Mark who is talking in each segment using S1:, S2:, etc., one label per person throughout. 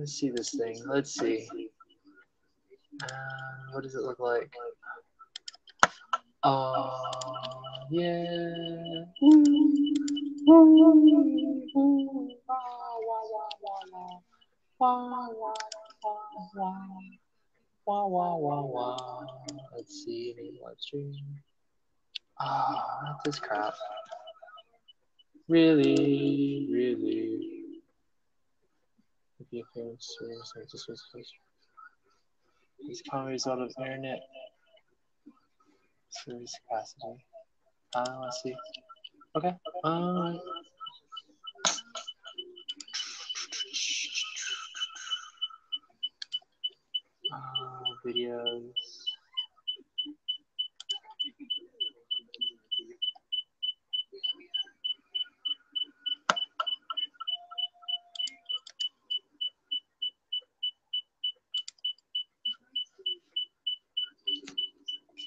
S1: me see this thing. Let's see. What does it look like? Yeah. Let's see. Live stream. Not this crap. Really, really. If you can this common result of internet service capacity. Let's see. Okay. Videos.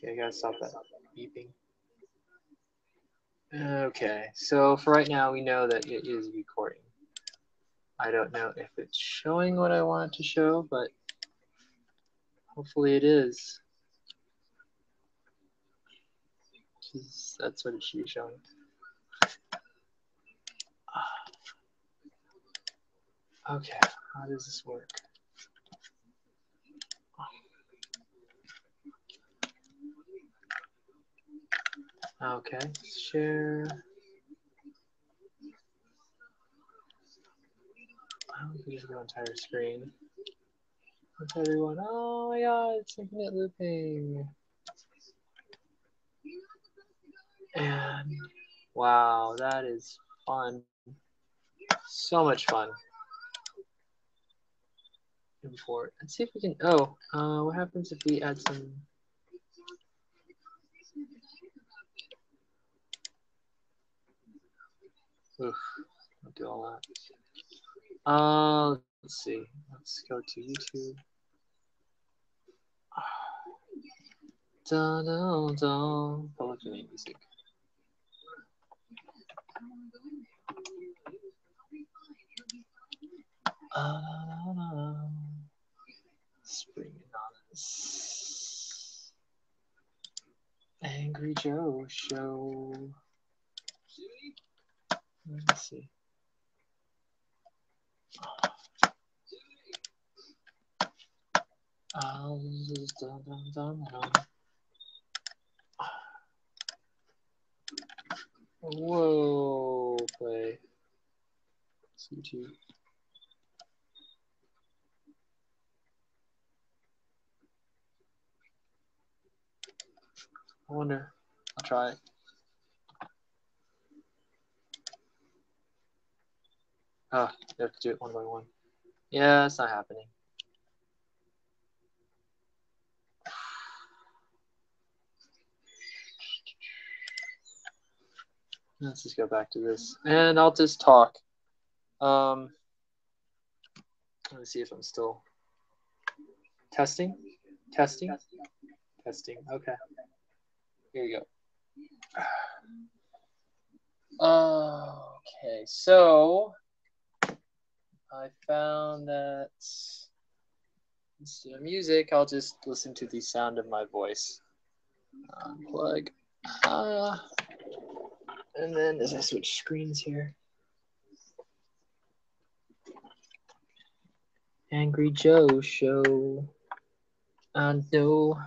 S1: Okay, I gotta stop that beeping. Okay, so for right now, we know that it is recording. I don't know if it's showing what I want it to show, but hopefully it is. That's what it should be showing. Okay, how does this work? Okay, share. I don't think we just go entire screen. What's everyone? Oh my god, it's infinite looping. And wow, that is fun. So much fun. Import. Let's see if we can. What happens if we add some? Oof, I'll do all that. Let's see. Let's go to YouTube. Da da da. Public domain music. Spring Anonymous. Angry Joe show. Let's see. Whoa, play. YouTube. I wonder. I'll try it. Oh, you have to do it one by one. Yeah, it's not happening. Let's just go back to this. And I'll just talk. Let me see if I'm still testing. Testing. Okay. Here you go. Okay, so I found that instead of music, I'll just listen to the sound of my voice. Unplug. And then as I switch screens here. Angry Joe show. No.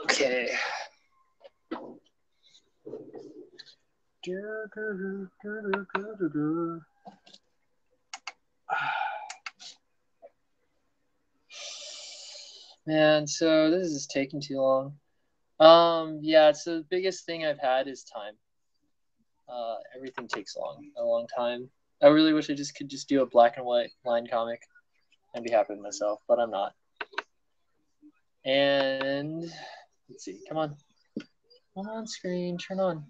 S1: Okay. Man, so this is taking too long. Yeah, so the biggest thing I've had is time. Everything takes a long time. I really wish I could do a black and white line comic and be happy with myself, but I'm not. And let's see, come on. Come on, screen, turn on.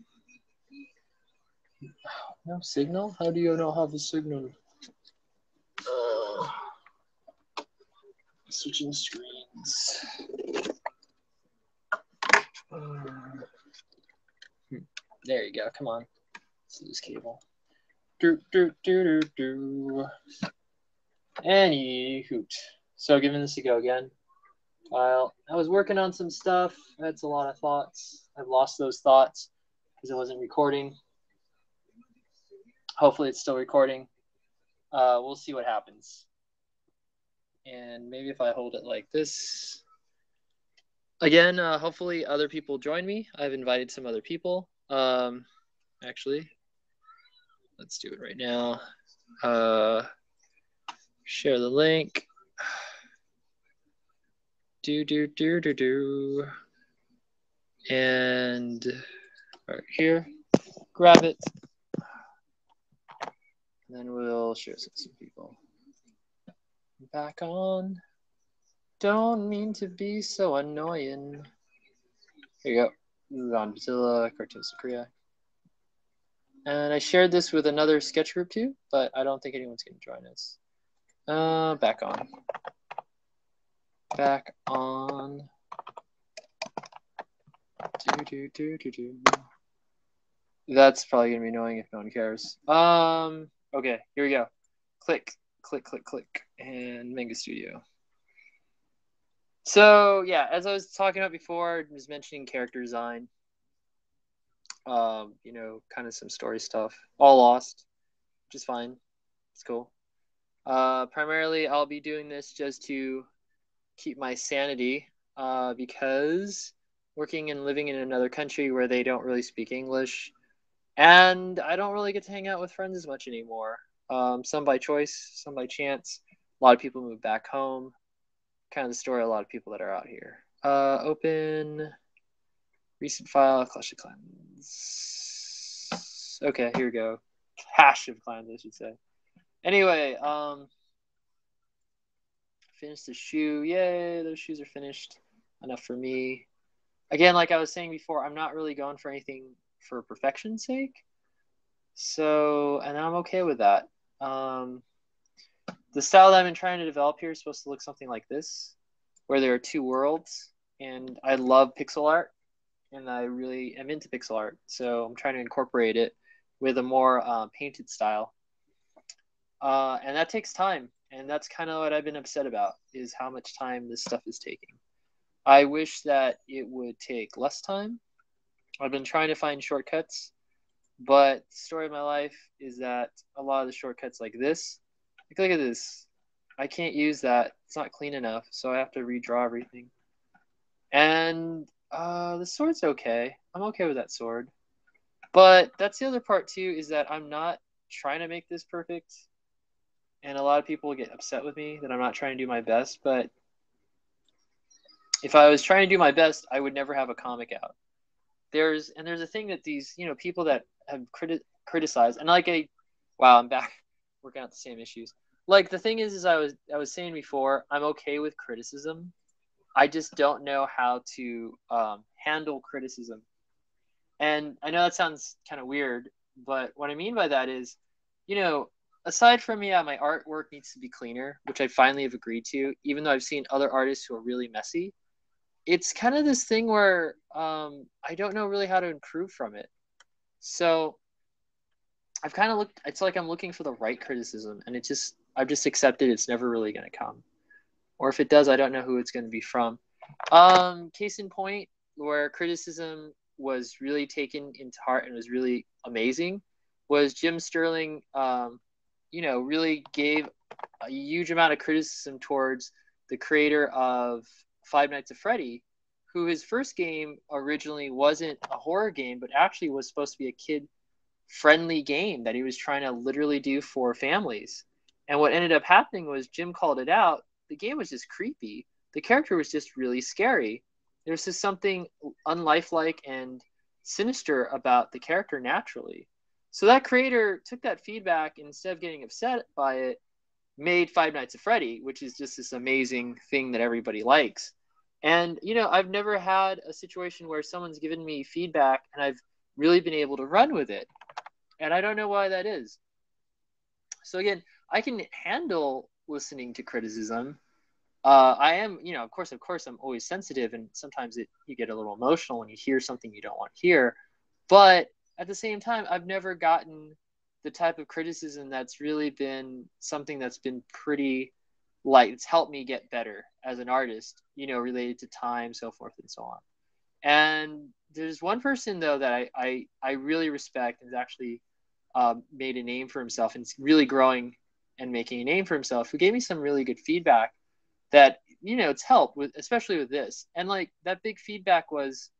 S1: No signal? How do you not have a signal? Switching screens. There you go, come on. Let's use cable. Anywho, so giving this a go again. I was working on some stuff. That's a lot of thoughts. I've lost those thoughts because it wasn't recording. Hopefully it's still recording. We'll see what happens. And maybe if I hold it like this. Again, hopefully other people join me. I've invited some other people. Actually, let's do it right now. Share the link. And right here, grab it. And then we'll share some people. Back on. Don't mean to be so annoying. Here you go. Godzilla, Cartoons of Korea. And I shared this with another sketch group too, but I don't think anyone's going to join us. Back on. Back on. That's probably going to be annoying if no one cares. Okay, here we go. Click, click, click, click. And Manga Studio. So, yeah, as I was talking about before, I was mentioning character design. Kind of some story stuff. All lost, which is fine. It's cool. Primarily, I'll be doing this just to keep my sanity, because working and living in another country where they don't really speak English, and I don't really get to hang out with friends as much anymore. Some by choice, some by chance. A lot of people move back home. Kind of the story of a lot of people that are out here. Open recent file, Clash of Clans. Okay, here we go. Clash of Clans, I should say. Anyway, finished the shoe. Yay, those shoes are finished. Enough for me. Again, like I was saying before, I'm not really going for anything for perfection's sake. So, and I'm okay with that. The style that I've been trying to develop here is supposed to look something like this, where there are two worlds, and I love pixel art, and I really am into pixel art, so I'm trying to incorporate it with a more painted style. And that takes time, and that's kind of what I've been upset about, is how much time this stuff is taking. I wish that it would take less time. I've been trying to find shortcuts, but the story of my life is that a lot of the shortcuts like this, like look at this, I can't use that. It's not clean enough, so I have to redraw everything. And the sword's okay. I'm okay with that sword. But that's the other part too, is that I'm not trying to make this perfect. And a lot of people get upset with me that I'm not trying to do my best. But if I was trying to do my best, I would never have a comic out. There's a thing that these, people that have criticized, and I'm back working out the same issues. Like the thing is I was saying before, I'm okay with criticism. I just don't know how to handle criticism. And I know that sounds kind of weird, but what I mean by that is, aside from, my artwork needs to be cleaner, which I finally have agreed to, even though I've seen other artists who are really messy. It's kind of this thing where I don't know really how to improve from it. So I've kind of it's like I'm looking for the right criticism, and I've just accepted it's never really going to come. Or if it does, I don't know who it's going to be from. Case in point, where criticism was really taken into heart and was really amazing, was Jim Sterling, really gave a huge amount of criticism towards the creator of Five Nights at Freddy, who his first game originally wasn't a horror game, but actually was supposed to be a kid-friendly game that he was trying to literally do for families. And what ended up happening was Jim called it out. The game was just creepy. The character was just really scary. There was just something unlifelike and sinister about the character naturally. So that creator took that feedback, and instead of getting upset by it, made Five Nights at Freddy, which is just this amazing thing that everybody likes. And, I've never had a situation where someone's given me feedback and I've really been able to run with it. And I don't know why that is. So again, I can handle listening to criticism. I am, of course, I'm always sensitive, and sometimes you get a little emotional when you hear something you don't want to hear. But at the same time, I've never gotten the type of criticism that's really been something that's been pretty
S2: like it's helped me get better as an artist, related to time, so forth and so on. And there's one person though that I really respect and has actually made a name for himself and it's really growing and making a name for himself, who gave me some really good feedback that, it's helped with, especially with this. And like that big feedback was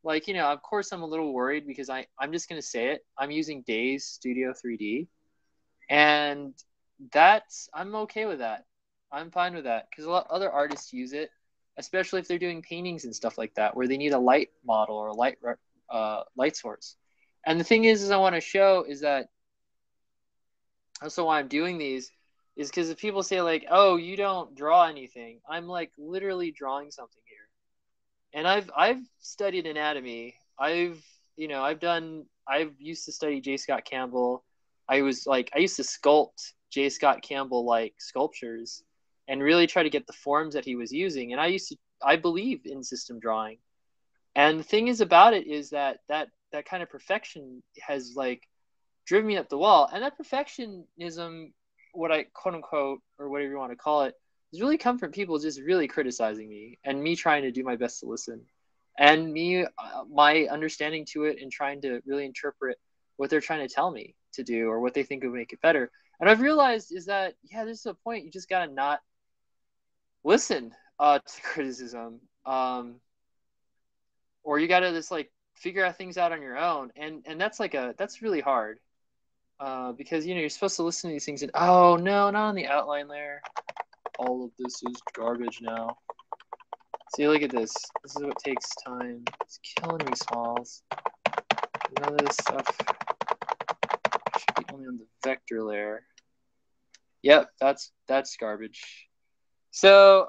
S2: like, of course I'm a little worried because I'm just going to say it. I'm using Days Studio 3D, and I'm okay with that. I'm fine with that because a lot of other artists use it, especially if they're doing paintings and stuff like that, where they need a light model or a light source. And the thing is I want to show is that also why I'm doing these is because if people say like, oh, you don't draw anything, I'm like literally drawing something here. And I've studied anatomy. I've used to study J. Scott Campbell. I used to sculpt J. Scott Campbell like sculptures and really try to get the forms that he was using. And I believe in system drawing. And the thing is about it is that kind of perfection has like driven me up the wall. And that perfectionism, what I quote unquote, or whatever you want to call it, has really come from people just really criticizing me and me trying to do my best to listen, and me, my understanding to it and trying to really interpret what they're trying to tell me to do or what they think would make it better. And I've realized is that, yeah, there's a point you just got to not listen to criticism. Or you got to just like figure out things out on your own. And that's really hard. Because, you're supposed to listen to these things and, oh, no, not on the outline layer. All of this is garbage now. See, look at this. This is what takes time. It's killing me, Smalls. None of this stuff should be only on the vector layer. Yep, that's garbage. So,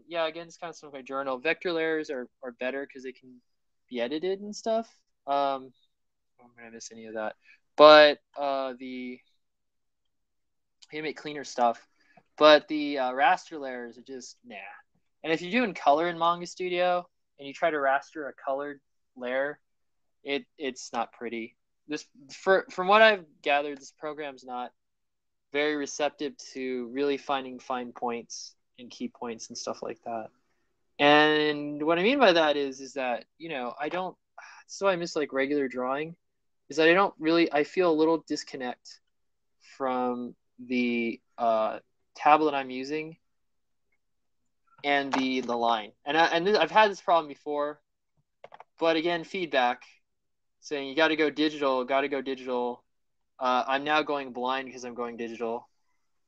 S2: yeah, again, it's kind of some of my journal. Vector layers are better because they can be edited and stuff. I'm going to miss any of that. But you can make cleaner stuff. But the raster layers are just nah. And if you're doing color in Manga Studio and you try to raster a colored layer, it's not pretty. From what I've gathered, this program's not very receptive to really finding fine points and key points and stuff like that. And what I mean by that is that, I don't, so I miss like regular drawing, is that I feel a little disconnect from the tablet I'm using and the line. And I've had this problem before, but again, feedback saying you got to go digital. I'm now going blind because I'm going digital.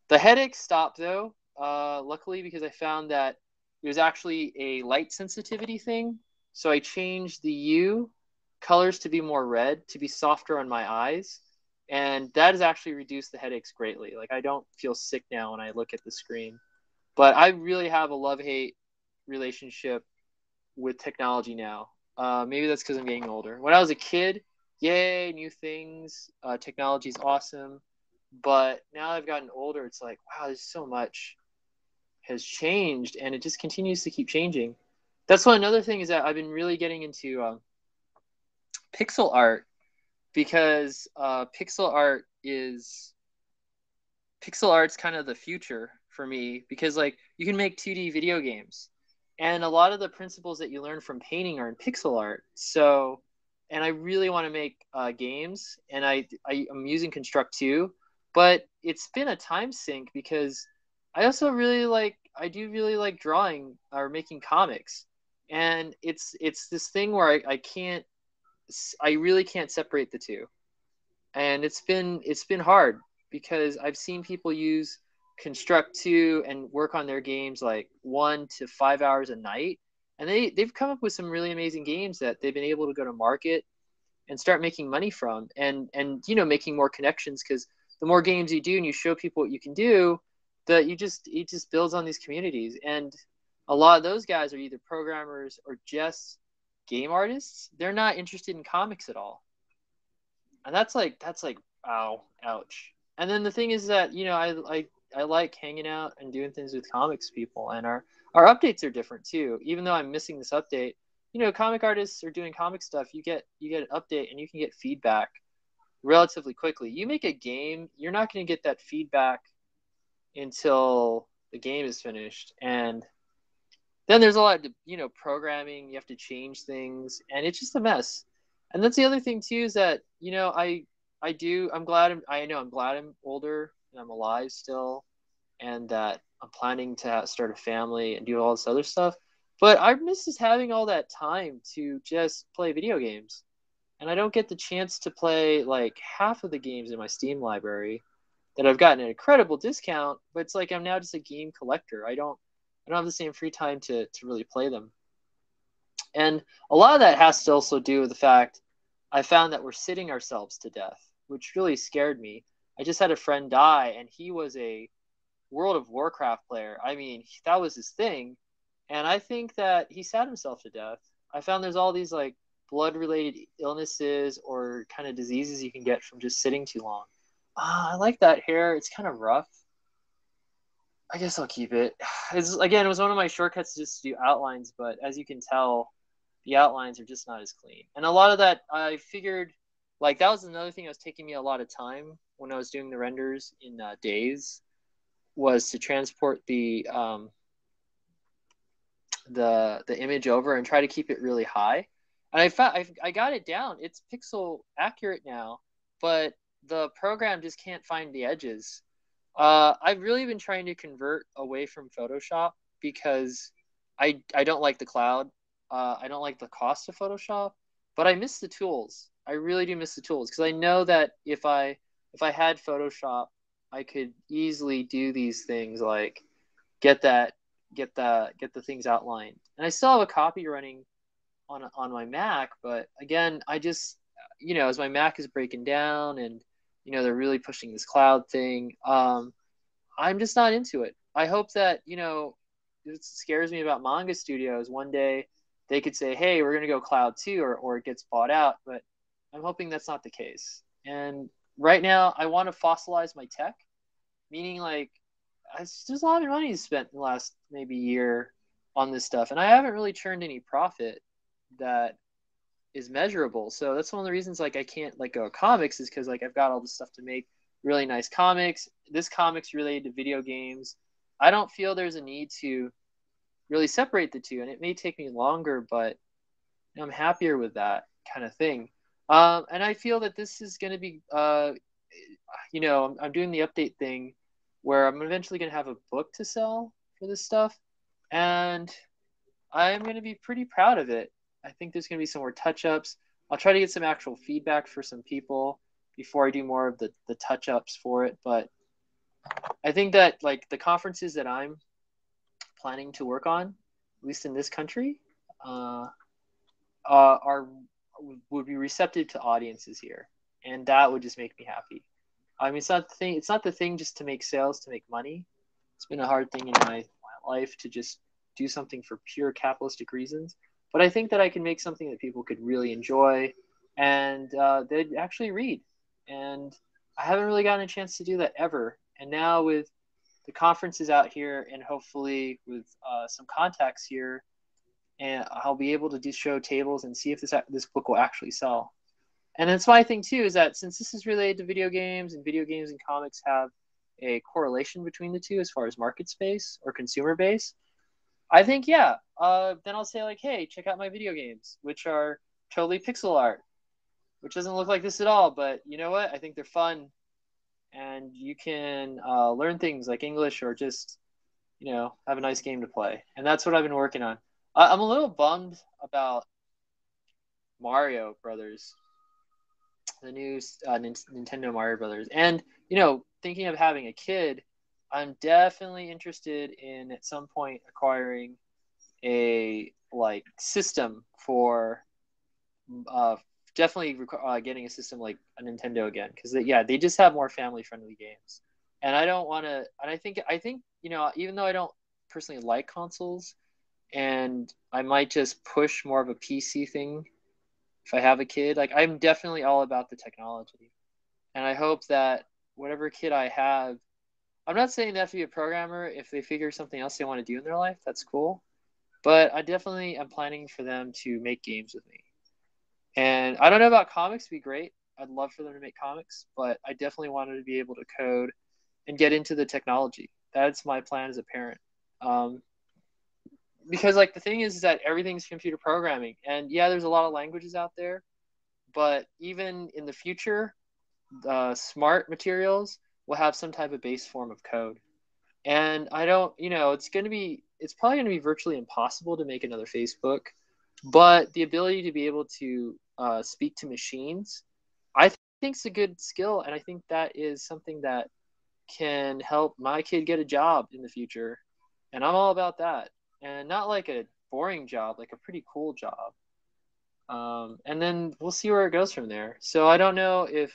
S2: The headache stopped though, luckily, because I found that it was actually a light sensitivity thing. So I changed the U colors to be more red, to be softer on my eyes. And that has actually reduced the headaches greatly. Like I don't feel sick now when I look at the screen. But I really have a love-hate relationship with technology now. Maybe that's because I'm getting older. When I was a kid, yay, new things. Technology is awesome. But now I've gotten older, it's like, wow, there's so much has changed, and it just continues to keep changing. That's one another thing is that I've been really getting into pixel art, because pixel art's kind of the future for me, because like you can make 2D video games, and a lot of the principles that you learn from painting are in pixel art. So, and I really want to make games, and I'm using Construct 2, but it's been a time sink because I do really like drawing or making comics, and it's this thing where I really can't separate the two, and it's been hard because I've seen people use Construct 2 and work on their games like 1 to 5 hours a night, and they've come up with some really amazing games that they've been able to go to market and start making money from, and making more connections, because the more games you do and you show people what you can do, that it just builds on these communities. And a lot of those guys are either programmers or just game artists. They're not interested in comics at all, and that's like ow, ouch. And then the thing is that I like hanging out and doing things with comics people, and our updates are different too. Even though I'm missing this update, comic artists are doing comic stuff. You get an update and you can get feedback relatively quickly. You make a game, you're not going to get that feedback until the game is finished. And then there's a lot of, programming. You have to change things, and it's just a mess. And that's the other thing too, is that, I'm glad I'm older and I'm alive still, and that I'm planning to start a family and do all this other stuff. But I miss just having all that time to just play video games. And I don't get the chance to play like half of the games in my Steam library that I've gotten an incredible discount, but it's like I'm now just a game collector. I don't have the same free time to really play them. And a lot of that has to also do with the fact I found that we're sitting ourselves to death, which really scared me. I just had a friend die, and he was a World of Warcraft player. I mean, that was his thing. And I think that he sat himself to death. I found there's all these like blood related illnesses or kind of diseases you can get from just sitting too long. I like that hair. It's kind of rough. I guess I'll keep it. It was one of my shortcuts just to do outlines, but as you can tell, the outlines are just not as clean. And a lot of that, I figured, like that was another thing that was taking me a lot of time when I was doing the renders in Days, was to transport the image over and try to keep it really high. And I got it down. It's pixel accurate now, but the program just can't find the edges. I've really been trying to convert away from Photoshop because I don't like the cloud. I don't like the cost of Photoshop, but I miss the tools. I really do miss the tools because I know that if I had Photoshop, I could easily do these things like get the things outlined. And I still have a copy running on my Mac, but again, I just as my Mac is breaking down and they're really pushing this cloud thing, I'm just not into it. I hope that it scares me about manga studios. One day they could say, hey, we're going to go cloud too, or it gets bought out, but I'm hoping that's not the case. And right now I want to fossilize my tech, meaning like there's a lot of money spent in the last maybe year on this stuff, and I haven't really turned any profit that is measurable. So that's one of the reasons like I can't let go of comics, is because like I've got all this stuff to make really nice comics. This comic's related to video games. I don't feel there's a need to really separate the two, and it may take me longer, but I'm happier with that kind of thing. And I feel that this is going to be, I'm doing the update thing where I'm eventually going to have a book to sell for this stuff, and I'm going to be pretty proud of it. I think there's going to be some more touch-ups. I'll try to get some actual feedback for some people before I do more of the touch-ups for it. But I think that like the conferences that I'm planning to work on, at least in this country, would be receptive to audiences here, and that would just make me happy. I mean, it's not the thing just to make sales, to make money. It's been a hard thing in my life to just do something for pure capitalistic reasons. But I think that I can make something that people could really enjoy, and they'd actually read. And I haven't really gotten a chance to do that ever. And now with the conferences out here, and hopefully with some contacts here, and I'll be able to show tables and see if this book will actually sell. And that's my thing too, is that since this is related to video games, and video games and comics have a correlation between the two as far as market space or consumer base, I think, then I'll say like, hey, check out my video games, which are totally pixel art, which doesn't look like this at all, but you know what? I think they're fun, and you can learn things like English, or just, have a nice game to play. And that's what I've been working on. I'm a little bummed about Mario Brothers, the new Nintendo Mario Brothers. And, thinking of having a kid, I'm definitely interested in at some point acquiring a like system for definitely getting a system like a Nintendo again, because they just have more family friendly games, and I don't want to. And I think even though I don't personally like consoles, and I might just push more of a PC thing if I have a kid, like I'm definitely all about the technology, and I hope that whatever kid I have, I'm not saying they have to be a programmer. If they figure something else they want to do in their life, that's cool. But I definitely am planning for them to make games with me. And I don't know about comics, would be great. I'd love for them to make comics, but I definitely wanted to be able to code and get into the technology. That's my plan as a parent. Because like the thing is that everything's computer programming, and yeah, there's a lot of languages out there, but even in the future, smart materials will have some type of base form of code. And I don't, it's probably going to be virtually impossible to make another Facebook, but the ability to be able to speak to machines, I think is a good skill. And I think that is something that can help my kid get a job in the future. And I'm all about that. And not like a boring job, like a pretty cool job. And then we'll see where it goes from there. So I don't know if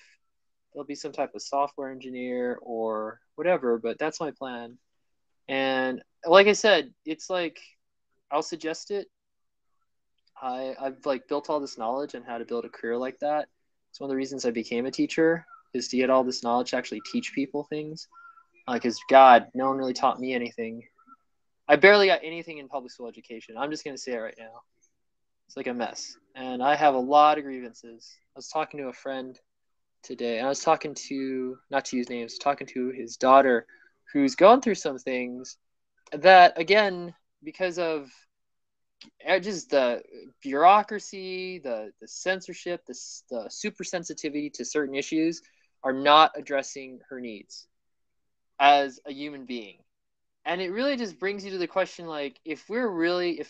S2: there'll be some type of software engineer or whatever, but that's my plan. And like I said, it's like I'll suggest it. I've like built all this knowledge on how to build a career like that. It's one of the reasons I became a teacher, is to get all this knowledge to actually teach people things. Because God, no one really taught me anything. I barely got anything in public school education. I'm just gonna say it right now. It's like a mess, and I have a lot of grievances. I was talking to a friend today, and I was talking to, not to use names, talking to his daughter, who's going through some things that, again, because of just the bureaucracy, the censorship, the super sensitivity to certain issues, are not addressing her needs as a human being. And it really just brings you to the question, like, if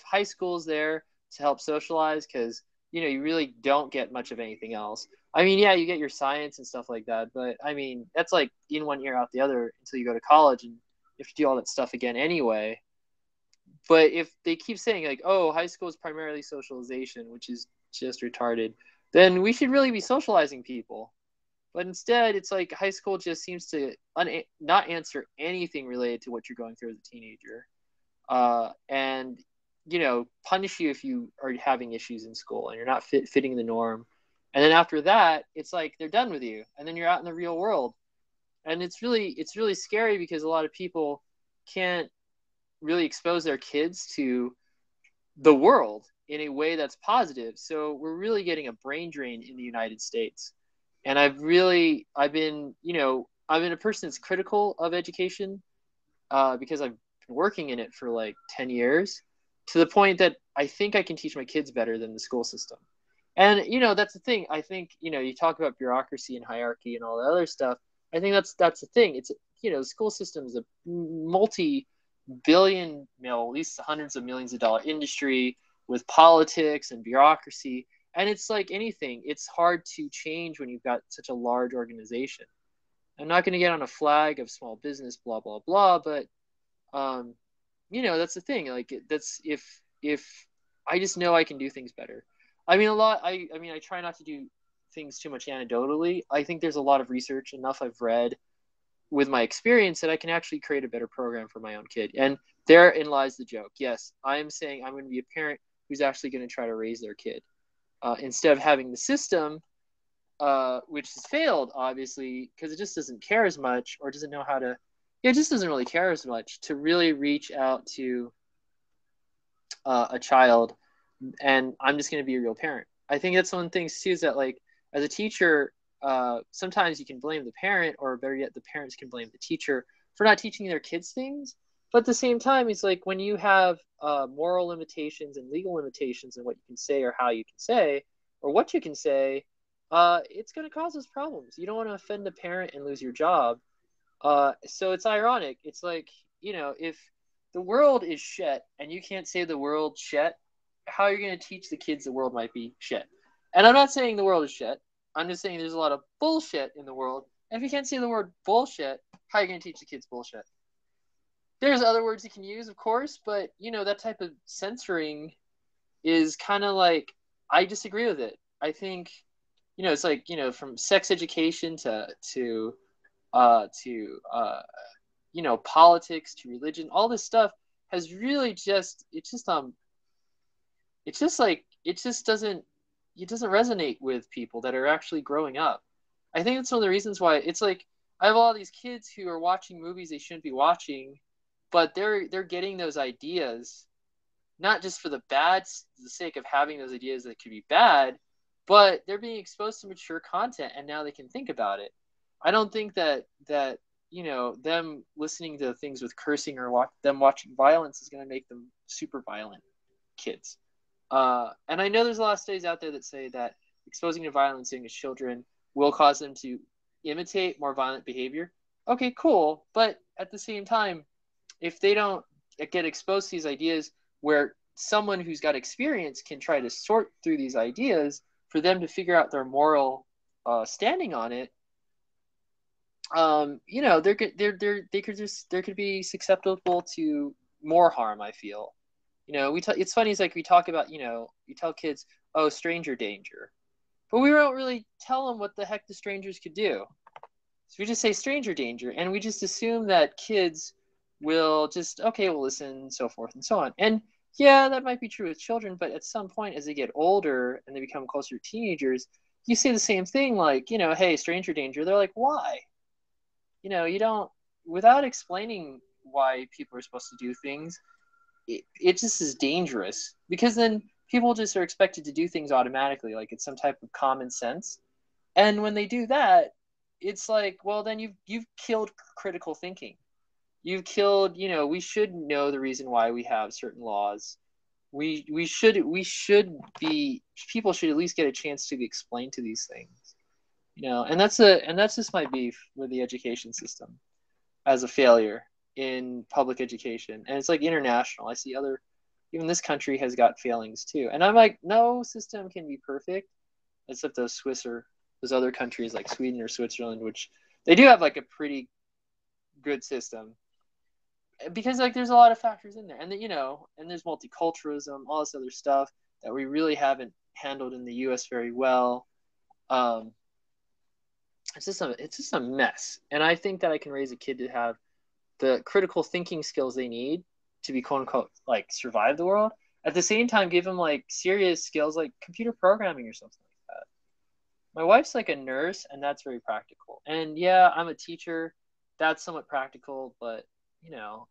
S2: high school is there to help socialize, because, you really don't get much of anything else. I mean, yeah, you get your science and stuff like that, but I mean, that's like in one ear out the other until you go to college and you have to do all that stuff again anyway. But if they keep saying like, oh, high school is primarily socialization, which is just retarded, then we should really be socializing people. But instead, it's like high school just seems to not answer anything related to what you're going through as a teenager, and punish you if you are having issues in school and you're not fitting the norm. And then after that, it's like they're done with you, and then you're out in the real world, and it's really scary because a lot of people can't really expose their kids to the world in a way that's positive. So we're really getting a brain drain in the United States. And I've been a person that's critical of education, because I've been working in it for like 10 years, to the point that I think I can teach my kids better than the school system. And, that's the thing. I think, you talk about bureaucracy and hierarchy and all that other stuff. I think that's the thing. It's, the school system is a multi-billion, at least hundreds of millions of dollar industry with politics and bureaucracy. And it's like anything, it's hard to change when you've got such a large organization. I'm not going to get on a flag of small business, blah, blah, blah. But, that's the thing. Like, that's if I just know I can do things better. I mean, I try not to do things too much anecdotally. I think there's a lot of research, enough I've read with my experience, that I can actually create a better program for my own kid. And therein lies the joke. Yes, I am saying I'm going to be a parent who's actually going to try to raise their kid. Instead of having the system, which has failed, obviously, because it just doesn't care as much, or doesn't know how to, it just doesn't really care as much to really reach out to a child. And I'm just going to be a real parent. I think that's one of the things, too, is that, like, as a teacher, sometimes you can blame the parent, or better yet, the parents can blame the teacher for not teaching their kids things. But at the same time, it's like when you have moral limitations and legal limitations in what you can say or how you can say or what you can say, it's going to cause us problems. You don't want to offend a parent and lose your job. So it's ironic. It's like, if the world is shit and you can't say the world shit, how are you going to teach the kids the world might be shit? And I'm not saying the world is shit. I'm just saying there's a lot of bullshit in the world. And if you can't say the word bullshit, how are you going to teach the kids bullshit? There's other words you can use, of course, but, that type of censoring is kind of like, I disagree with it. I think, it's like, from sex education to politics to religion, all this stuff has really it doesn't resonate with people that are actually growing up. I think that's one of the reasons why it's like I have all these kids who are watching movies they shouldn't be watching, but they're getting those ideas not just for the sake of having those ideas that could be bad, but they're being exposed to mature content, and now they can think about it. I don't think that them listening to things with cursing or them watching violence is going to make them super violent kids. And I know there's a lot of studies out there that say that exposing to violence young children will cause them to imitate more violent behavior. Okay, cool. But at the same time, if they don't get exposed to these ideas where someone who's got experience can try to sort through these ideas for them to figure out their moral standing on it, there could be susceptible to more harm. I feel, it's funny. It's like we talk about, you tell kids, oh, stranger danger, but we don't really tell them what the heck the strangers could do. So we just say stranger danger, and we just assume that kids will just, okay, we'll listen, so forth and so on. And yeah, that might be true with children, but at some point as they get older and they become closer to teenagers, you say the same thing, like, hey, stranger danger. They're like, why? You don't, without explaining why people are supposed to do things, it just is dangerous, because then people just are expected to do things automatically, like it's some type of common sense. And when they do that, it's like, well, then you've killed critical thinking. You've killed, we should know the reason why we have certain laws. We should be, people should at least get a chance to be explained to these things. And that's just my beef with the education system as a failure in public education. And it's like international. I see even this country has got failings too. And I'm like, no system can be perfect, except those other countries like Sweden or Switzerland, which they do have like a pretty good system, because like there's a lot of factors in there, and and there's multiculturalism, all this other stuff that we really haven't handled in the U.S. very well. It's just a mess, and I think that I can raise a kid to have the critical thinking skills they need to be quote unquote like survive the world. At the same time, give them like serious skills like computer programming or something like that. My wife's like a nurse, and that's very practical. And yeah, I'm a teacher. That's somewhat practical, but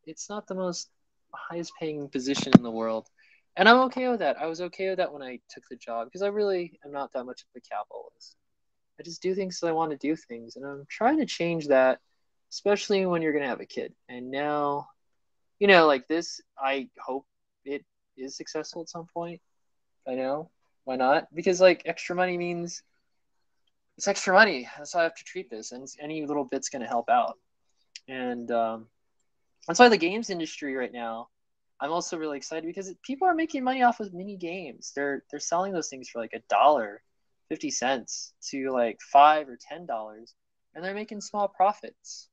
S2: it's not the most highest paying position in the world. And I'm okay with that. I was okay with that when I took the job, because I really am not that much of a capitalist. I just do things because I want to do things. And I'm trying to change that, especially when you're going to have a kid. And now, like this, I hope it is successful at some point. I know. Why not? Because like extra money means it's extra money. That's how I have to treat this. And any little bit's going to help out. And that's why the games industry right now, I'm also really excited, because people are making money off of mini games. They're selling those things for like $1.50 to like $5 or $10, and they're making small profits,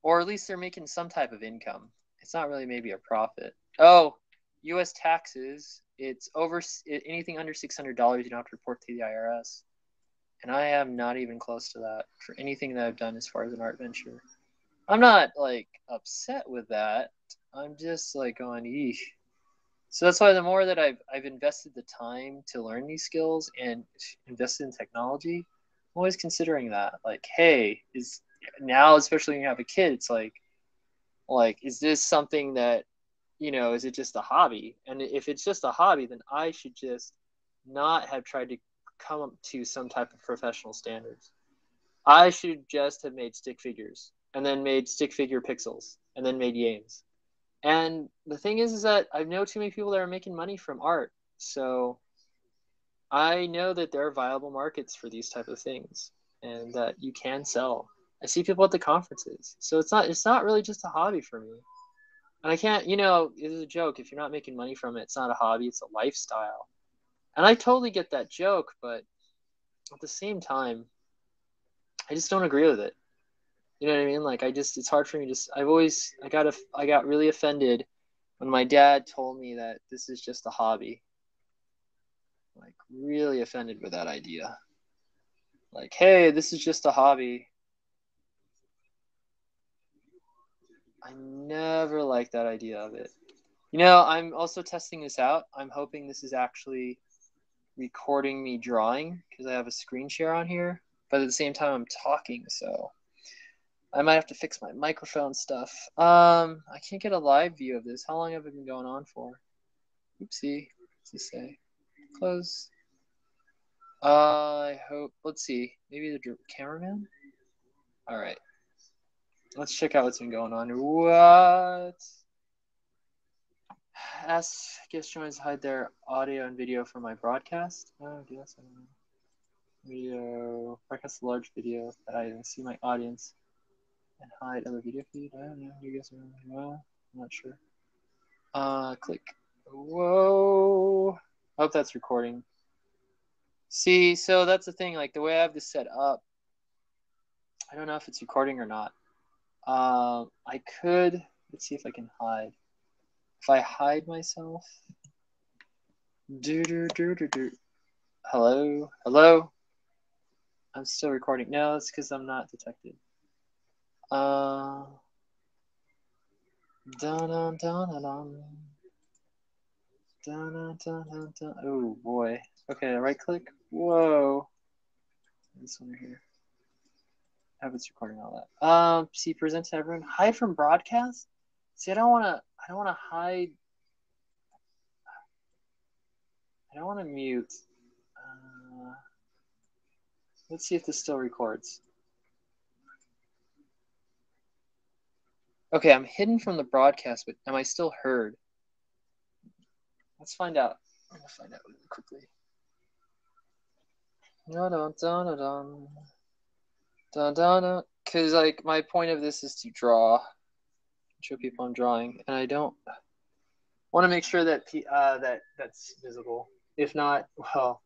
S2: or at least they're making some type of income. It's not really maybe a profit. Oh, U.S. taxes. It's over anything under $600. You don't have to report to the IRS, and I am not even close to that for anything that I've done as far as an art venture. I'm not like upset with that. I'm just like going, eesh. So that's why the more that I've invested the time to learn these skills and invested in technology, I'm always considering that. Like, hey, is now, especially when you have a kid, it's like is this something that, is it just a hobby? And if it's just a hobby, then I should just not have tried to come up to some type of professional standards. I should just have made stick figures, and then made stick figure pixels, and then made games. And the thing is that I know too many people that are making money from art. So I know that there are viable markets for these type of things, and that you can sell. I see people at the conferences. So it's not really just a hobby for me. And I can't, it's a joke. If you're not making money from it, it's not a hobby, it's a lifestyle. And I totally get that joke, but at the same time, I just don't agree with it. You know what I mean? Like, it's hard for me to, I got really offended when my dad told me that this is just a hobby. Like, really offended with that idea. Like, hey, this is just a hobby. I never liked that idea of it. I'm also testing this out. I'm hoping this is actually recording me drawing, because I have a screen share on here. But at the same time, I'm talking, so I might have to fix my microphone stuff. I can't get a live view of this. How long have it been going on for? Oopsie. What's this say? Close. I hope. Let's see. Maybe the cameraman? All right. Let's check out what's been going on. What? Ask guest joins hide their audio and video from my broadcast. Oh, yes, I don't know. Video broadcast a large video that I can see my audience and hide other video feed. I don't know. You guys are I'm not sure. Click. Whoa. I hope that's recording. See, so that's the thing. Like the way I have this set up, I don't know if it's recording or not. I could. Let's see if I can hide. If I hide myself. Hello? Hello? I'm still recording. No, it's because I'm not detected. Oh boy. Okay, right click. Whoa. This one here. I hope it's recording all that. See, present to everyone. Hide from broadcast? See, I don't wanna hide. I don't wanna mute. Let's see if this still records. Okay, I'm hidden from the broadcast, but am I still heard? Let's find out. I'm gonna find out really quickly. Because like my point of this is to draw, show people I'm drawing, and I don't want to make sure that that's visible. If not, well,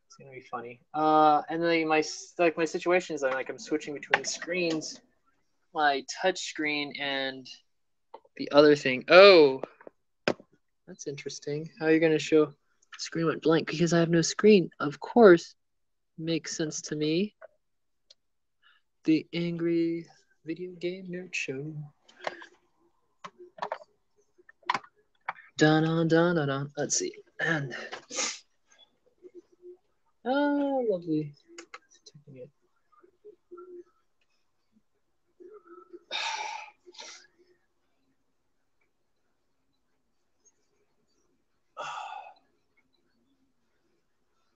S2: it's gonna be funny. And then my situation is I'm switching between screens, my touch screen and the other thing. Oh, that's interesting. How are you gonna show? Screen went blank because I have no screen. Of course, makes sense to me. The Angry Video Game Nerd Show. Dun. Let's see. And oh, lovely.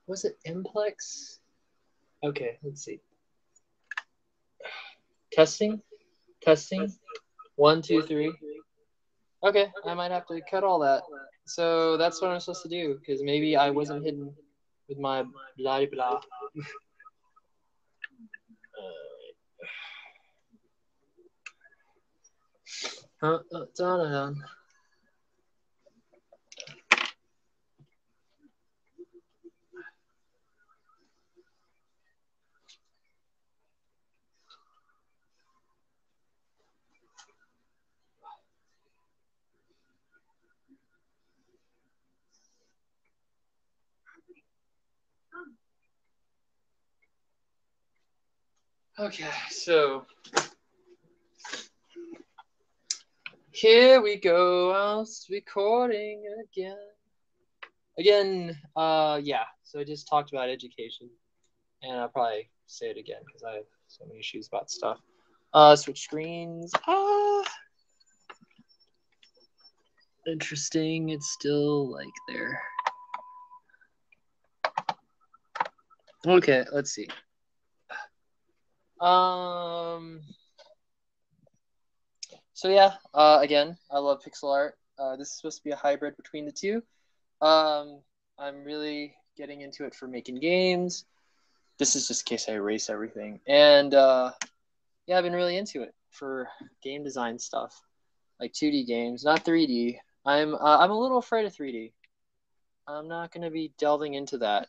S2: Was it Mplex? Okay, let's see. Testing. 1, 2, 3. Okay, I might have to cut all that. So that's what I'm supposed to do, because maybe I wasn't hidden with my blah blah. Dun. Okay, so here we go. I was recording again. Yeah. So I just talked about education, and I'll probably say it again because I have so many issues about stuff. Switch screens. Interesting. It's still like there. Okay, let's see. So yeah, again, I love pixel art. This is supposed to be a hybrid between the two. I'm really getting into it for making games. This is just in case I erase everything. And yeah, I've been really into it for game design stuff, like 2D games, not 3D. I'm a little afraid of 3D. I'm not going to be delving into that.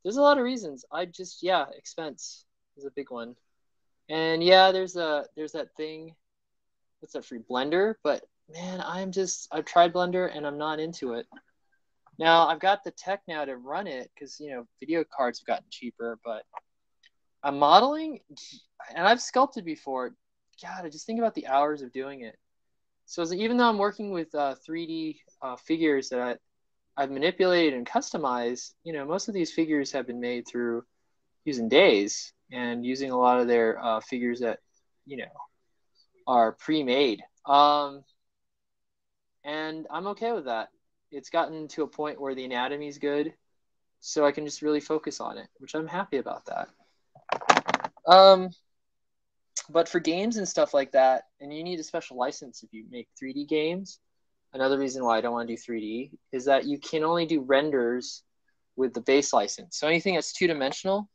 S2: There's a lot of reasons. Expense is a big one. And yeah, there's that thing. What's that free Blender? But man, I've tried Blender and I'm not into it. Now I've got the tech now to run it because video cards have gotten cheaper, but I'm modeling and I've sculpted before. God, I just think about the hours of doing it. So even though I'm working with 3D figures that I've manipulated and customized, most of these figures have been made through using days and using a lot of their figures that, are pre-made. And I'm okay with that. It's gotten to a point where the anatomy is good, so I can just really focus on it, which I'm happy about that. But for games and stuff like that, and you need a special license if you make 3D games. Another reason why I don't want to do 3D is that you can only do renders with the base license. So anything that's two-dimensional,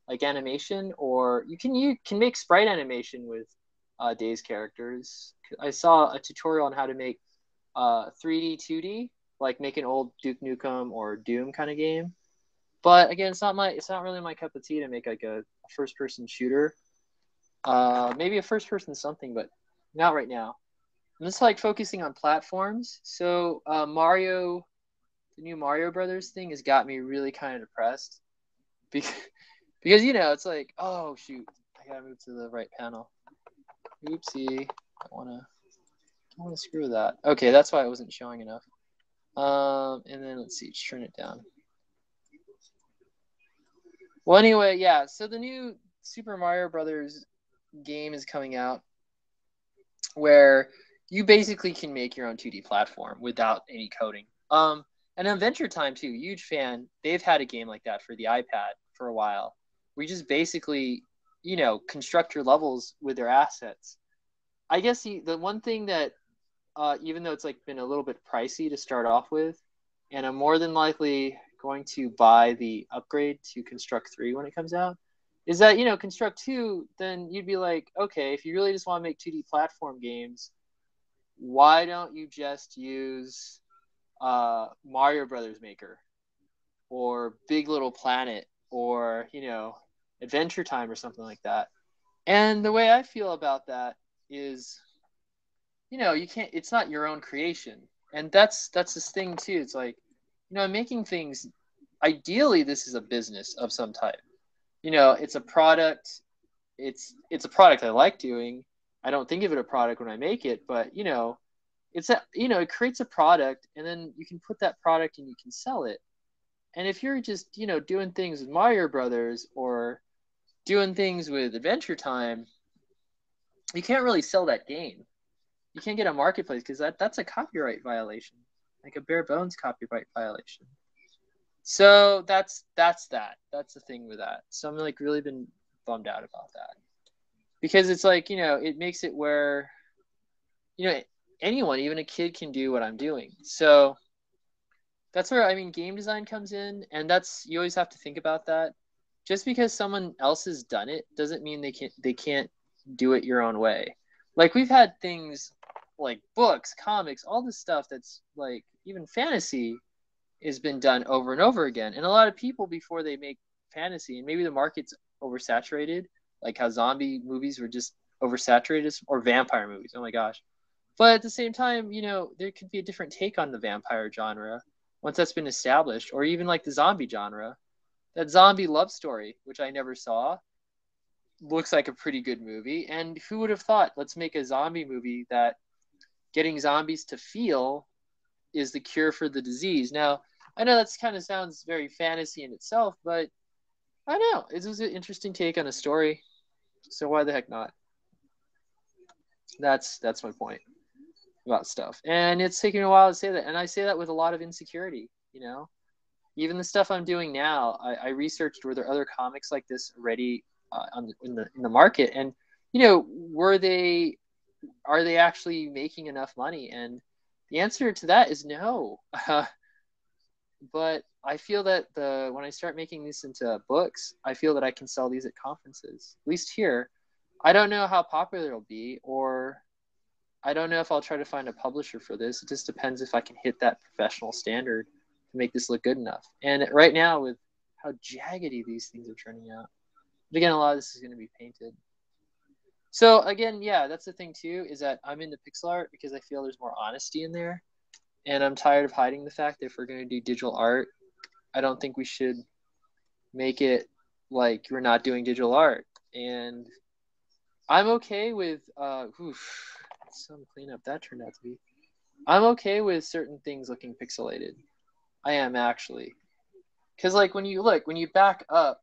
S2: like animation, or you can make sprite animation with Days characters. I saw a tutorial on how to make 3D, 2D, like make an old Duke Nukem or Doom kind of game. But again, it's not really my cup of tea to make like a first-person shooter. Maybe a first-person something, but not right now. I'm just like focusing on platforms. So Mario, the new Mario Brothers thing has got me really kind of depressed because it's like, oh shoot, I gotta move to the right panel. Oopsie, don't wanna screw with that. Okay, that's why it wasn't showing enough. And then let's see, just turn it down. Well, anyway, yeah. So the new Super Mario Brothers game is coming out, where you basically can make your own 2D platform without any coding. And Adventure Time too, huge fan. They've had a game like that for the iPad for a while. We just basically, construct your levels with their assets. I guess the one thing that, even though it's like been a little bit pricey to start off with, and I'm more than likely going to buy the upgrade to Construct 3 when it comes out, is that, Construct 2, then you'd be like, okay, if you really just want to make 2D platform games, why don't you just use Mario Brothers Maker or Big Little Planet or, Adventure Time or something like that? And the way I feel about that is, you can't, it's not your own creation. And that's this thing too. It's like, making things, ideally this is a business of some type. It's a product. It's a product I like doing. I don't think of it a product when I make it, but it creates a product, and then you can put that product and you can sell it. And if you're just doing things with Mario Brothers or doing things with Adventure Time, you can't really sell that game. You can't get a marketplace because that's a copyright violation, like a bare bones copyright violation. So that's that. That's the thing with that. So I'm like really been bummed out about that, because it's like, it makes it where, anyone, even a kid, can do what I'm doing. So that's where, game design comes in, and you always have to think about that. Just because someone else has done it doesn't mean they can't do it your own way. Like, we've had things like books, comics, all this stuff that's like, even fantasy has been done over and over again. And a lot of people, before they make fantasy, and maybe the market's oversaturated, like how zombie movies were just oversaturated, or vampire movies. Oh my gosh. But at the same time, there could be a different take on the vampire genre once that's been established, or even like the zombie genre. That zombie love story, which I never saw, looks like a pretty good movie. And who would have thought, let's make a zombie movie that getting zombies to feel is the cure for the disease. Now, I know that's kind of sounds very fantasy in itself, but I know it was an interesting take on a story. So why the heck not? That's my point about stuff. And it's taking a while to say that. And I say that with a lot of insecurity, Even the stuff I'm doing now, I researched, were there other comics like this already in the market? And, are they actually making enough money? And the answer to that is no. But I feel that when I start making these into books, I feel that I can sell these at conferences, at least here. I don't know how popular it'll be, or I don't know if I'll try to find a publisher for this. It just depends if I can hit that professional standard to make this look good enough. And right now, with how jaggedy these things are turning out, but again, a lot of this is going to be painted. So again, yeah, that's the thing too, is that I'm into pixel art because I feel there's more honesty in there. And I'm tired of hiding the fact that if we're going to do digital art, I don't think we should make it like we're not doing digital art. And I'm okay with, some cleanup that turned out to be. I'm okay with certain things looking pixelated. I am, actually. Because like when you back up,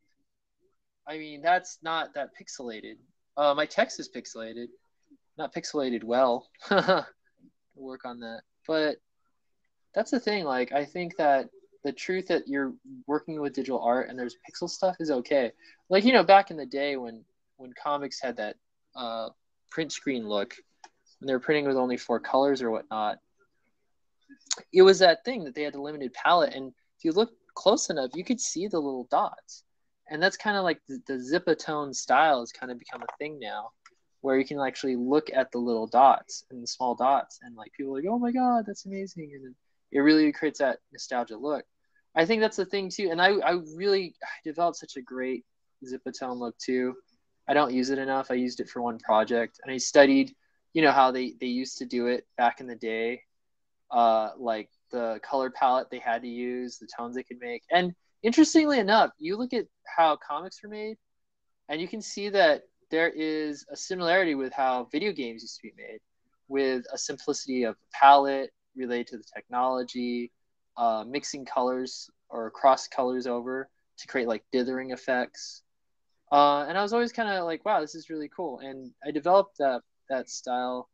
S2: that's not that pixelated. My text is pixelated, not pixelated well. Work on that. But that's the thing. Like, I think that the truth that you're working with digital art and there's pixel stuff is okay. Like, back in the day when comics had that print screen look, when they were printing with only 4 colors or whatnot, it was that thing that they had a limited palette, and if you look close enough, you could see the little dots. And that's kind of like the Zipatone style has kind of become a thing now, where you can actually look at the little dots and the small dots, and like people are like, oh my god, that's amazing, and it really creates that nostalgia look. I think that's the thing too, and I developed such a great Zipatone look too. I don't use it enough. I used it for one project, and I studied, how they used to do it back in the day, like the color palette they had to use, the tones they could make. And interestingly enough, you look at how comics were made, and you can see that there is a similarity with how video games used to be made, with a simplicity of palette related to the technology, mixing colors or cross colors over to create like dithering effects. And I was always kind of like, wow, this is really cool. And I developed that style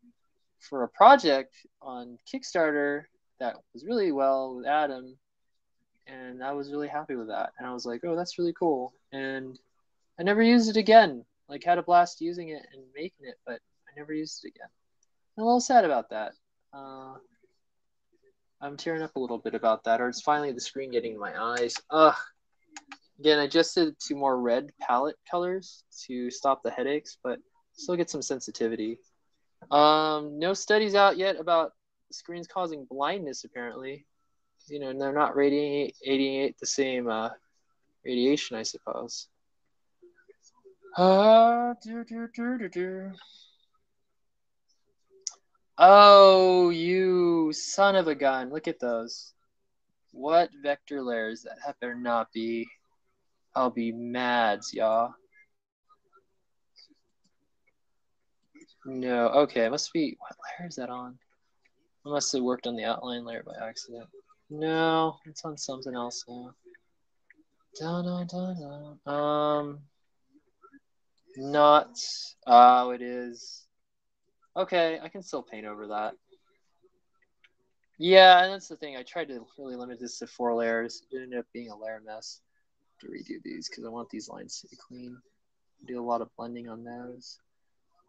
S2: for a project on Kickstarter that was really well with Adam, and I was really happy with that. And I was like, oh, that's really cool. And I never used it again. Like, had a blast using it and making it, but I never used it again. I'm a little sad about that. I'm tearing up a little bit about that, or it's finally the screen getting in my eyes. Again, I adjusted to more red palette colors to stop the headaches, but still get some sensitivity. No studies out yet about screens causing blindness, apparently. And they're not radiating the same radiation, I suppose. Oh, you son of a gun. Look at those. What vector layers? That better not be. I'll be mad, y'all. No, okay, it must be. What layer is that on? I must have worked on the outline layer by accident. No, it's on something else now. Not. Oh, it is. Okay, I can still paint over that. Yeah, and that's the thing. I tried to really limit this to 4 layers. It ended up being a layer mess. To redo these because I want these lines to be clean. Do a lot of blending on those.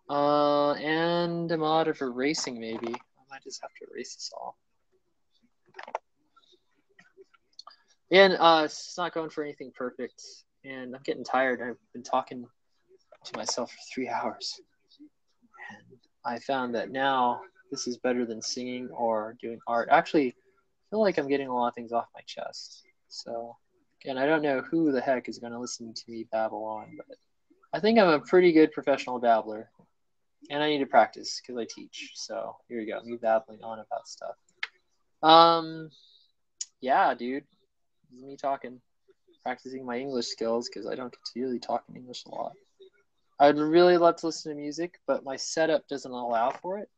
S2: And a mod of erasing maybe. I might just have to erase this all. And it's not going for anything perfect. And I'm getting tired. I've been talking to myself for 3 hours. And I found that now this is better than singing or doing art. Actually, I feel like I'm getting a lot of things off my chest. So, again, I don't know who the heck is going to listen to me babble on, but I think I'm a pretty good professional babbler. And I need to practice because I teach. So here you go, me babbling on about stuff. Yeah, dude. This is me talking, practicing my English skills because I don't get to really talk in English a lot. I'd really love to listen to music, but my setup doesn't allow for it.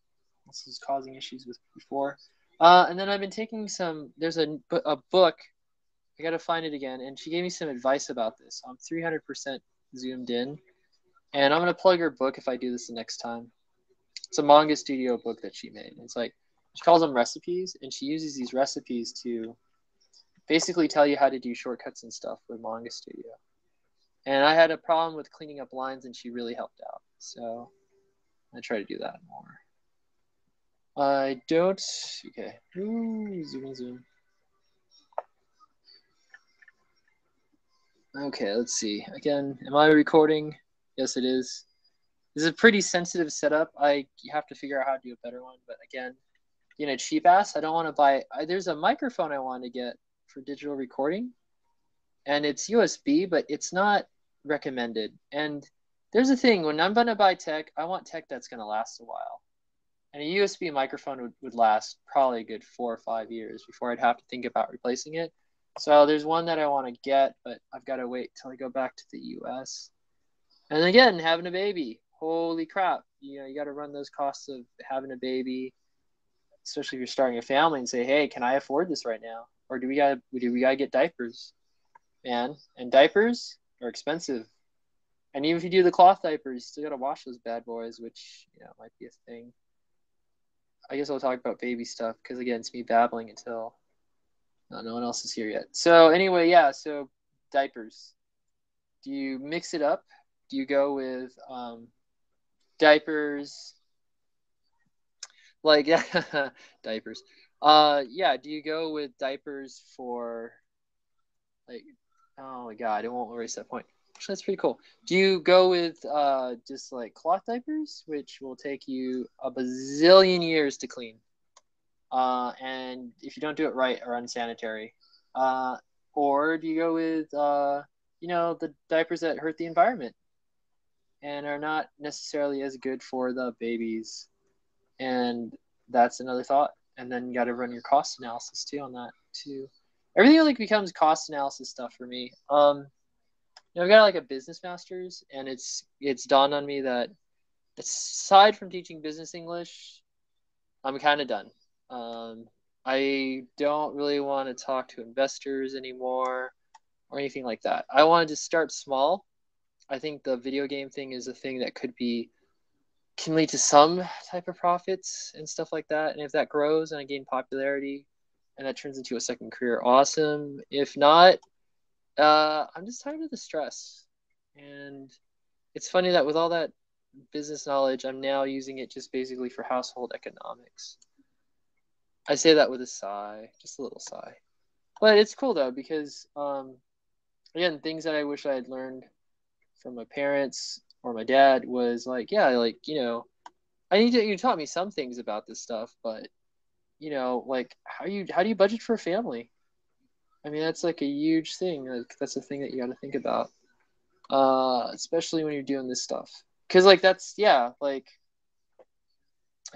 S2: This is causing issues with before. And then I've been taking there's a book. I got to find it again. And she gave me some advice about this. I'm 300% zoomed in. And I'm going to plug her book if I do this the next time. It's a Manga Studio book that she made. It's like, she calls them recipes, and she uses these recipes to basically tell you how to do shortcuts and stuff with Manga Studio. And I had a problem with cleaning up lines, and she really helped out. So I try to do that more. I don't. Okay. Ooh, zoom. Okay, let's see. Again, am I recording? Yes, it is. This is a pretty sensitive setup. You have to figure out how to do a better one. But again, cheap ass. I don't want to buy. There's a microphone I want to get for digital recording, and it's USB, but it's not recommended. And there's a thing, when I'm going to buy tech, I want tech that's going to last a while. And a USB microphone would last probably a good 4 or 5 years before I'd have to think about replacing it. So there's one that I want to get, but I've got to wait till I go back to the US. And again, having a baby. Holy crap. You got to run those costs of having a baby, especially if you're starting a family, and say, hey, can I afford this right now? Or do we got to get diapers? Man, and diapers are expensive. And even if you do the cloth diapers, you still got to wash those bad boys, which, might be a thing. I guess I'll talk about baby stuff because, again, it's me babbling until no one else is here yet. So anyway, yeah, so diapers. Do you mix it up? Do you go with diapers, like diapers. Yeah. Do you go with diapers for like? Oh my God, it won't erase that point. Actually, that's pretty cool. Do you go with just like cloth diapers, which will take you a bazillion years to clean? And if you don't do it right, are unsanitary. Uh, or do you go with the diapers that hurt the environment and are not necessarily as good for the babies? And that's another thought. And then you got to run your cost analysis too on that too. Everything like becomes cost analysis stuff for me. I've got like a business master's, and it's dawned on me that aside from teaching business English, I'm kind of done. I don't really want to talk to investors anymore or anything like that. I want to just start small. I think the video game thing is a thing that can lead to some type of profits and stuff like that. And if that grows and I gain popularity and that turns into a second career, awesome. If not, I'm just tired of the stress. And it's funny that with all that business knowledge, I'm now using it just basically for household economics. I say that with a sigh, just a little sigh. But it's cool though, because again, things that I wish I had learned from my parents or my dad was like, yeah, like, you taught me some things about this stuff, but like how do you budget for a family? I mean, that's like a huge thing. Like that's a thing that you got to think about, especially when you're doing this stuff. Because like that's yeah, like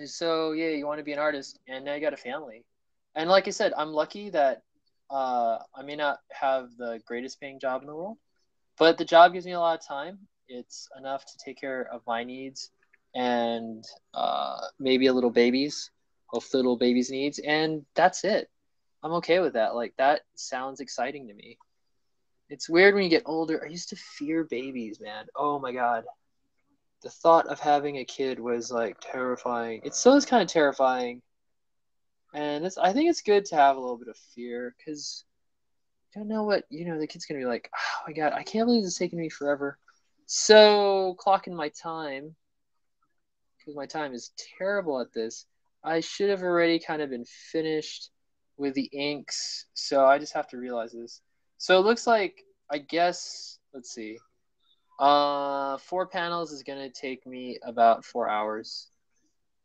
S2: so yeah, you want to be an artist, and now you got a family, and like I said, I'm lucky that I may not have the greatest paying job in the world, but the job gives me a lot of time. It's enough to take care of my needs and maybe a little baby's, hopefully little baby's needs, and that's it. I'm okay with that. Like that sounds exciting to me. It's weird when you get older. I used to fear babies, man. Oh my God. The thought of having a kid was like terrifying. It still is kind of terrifying. And I think it's good to have a little bit of fear because you don't know what, the kid's going to be like, oh my God, I can't believe it's taking me forever. So, clocking my time, because my time is terrible at this, I should have already kind of been finished with the inks. So, I just have to realize this. So, it looks like, I guess, let's see. 4 panels is going to take me about 4 hours.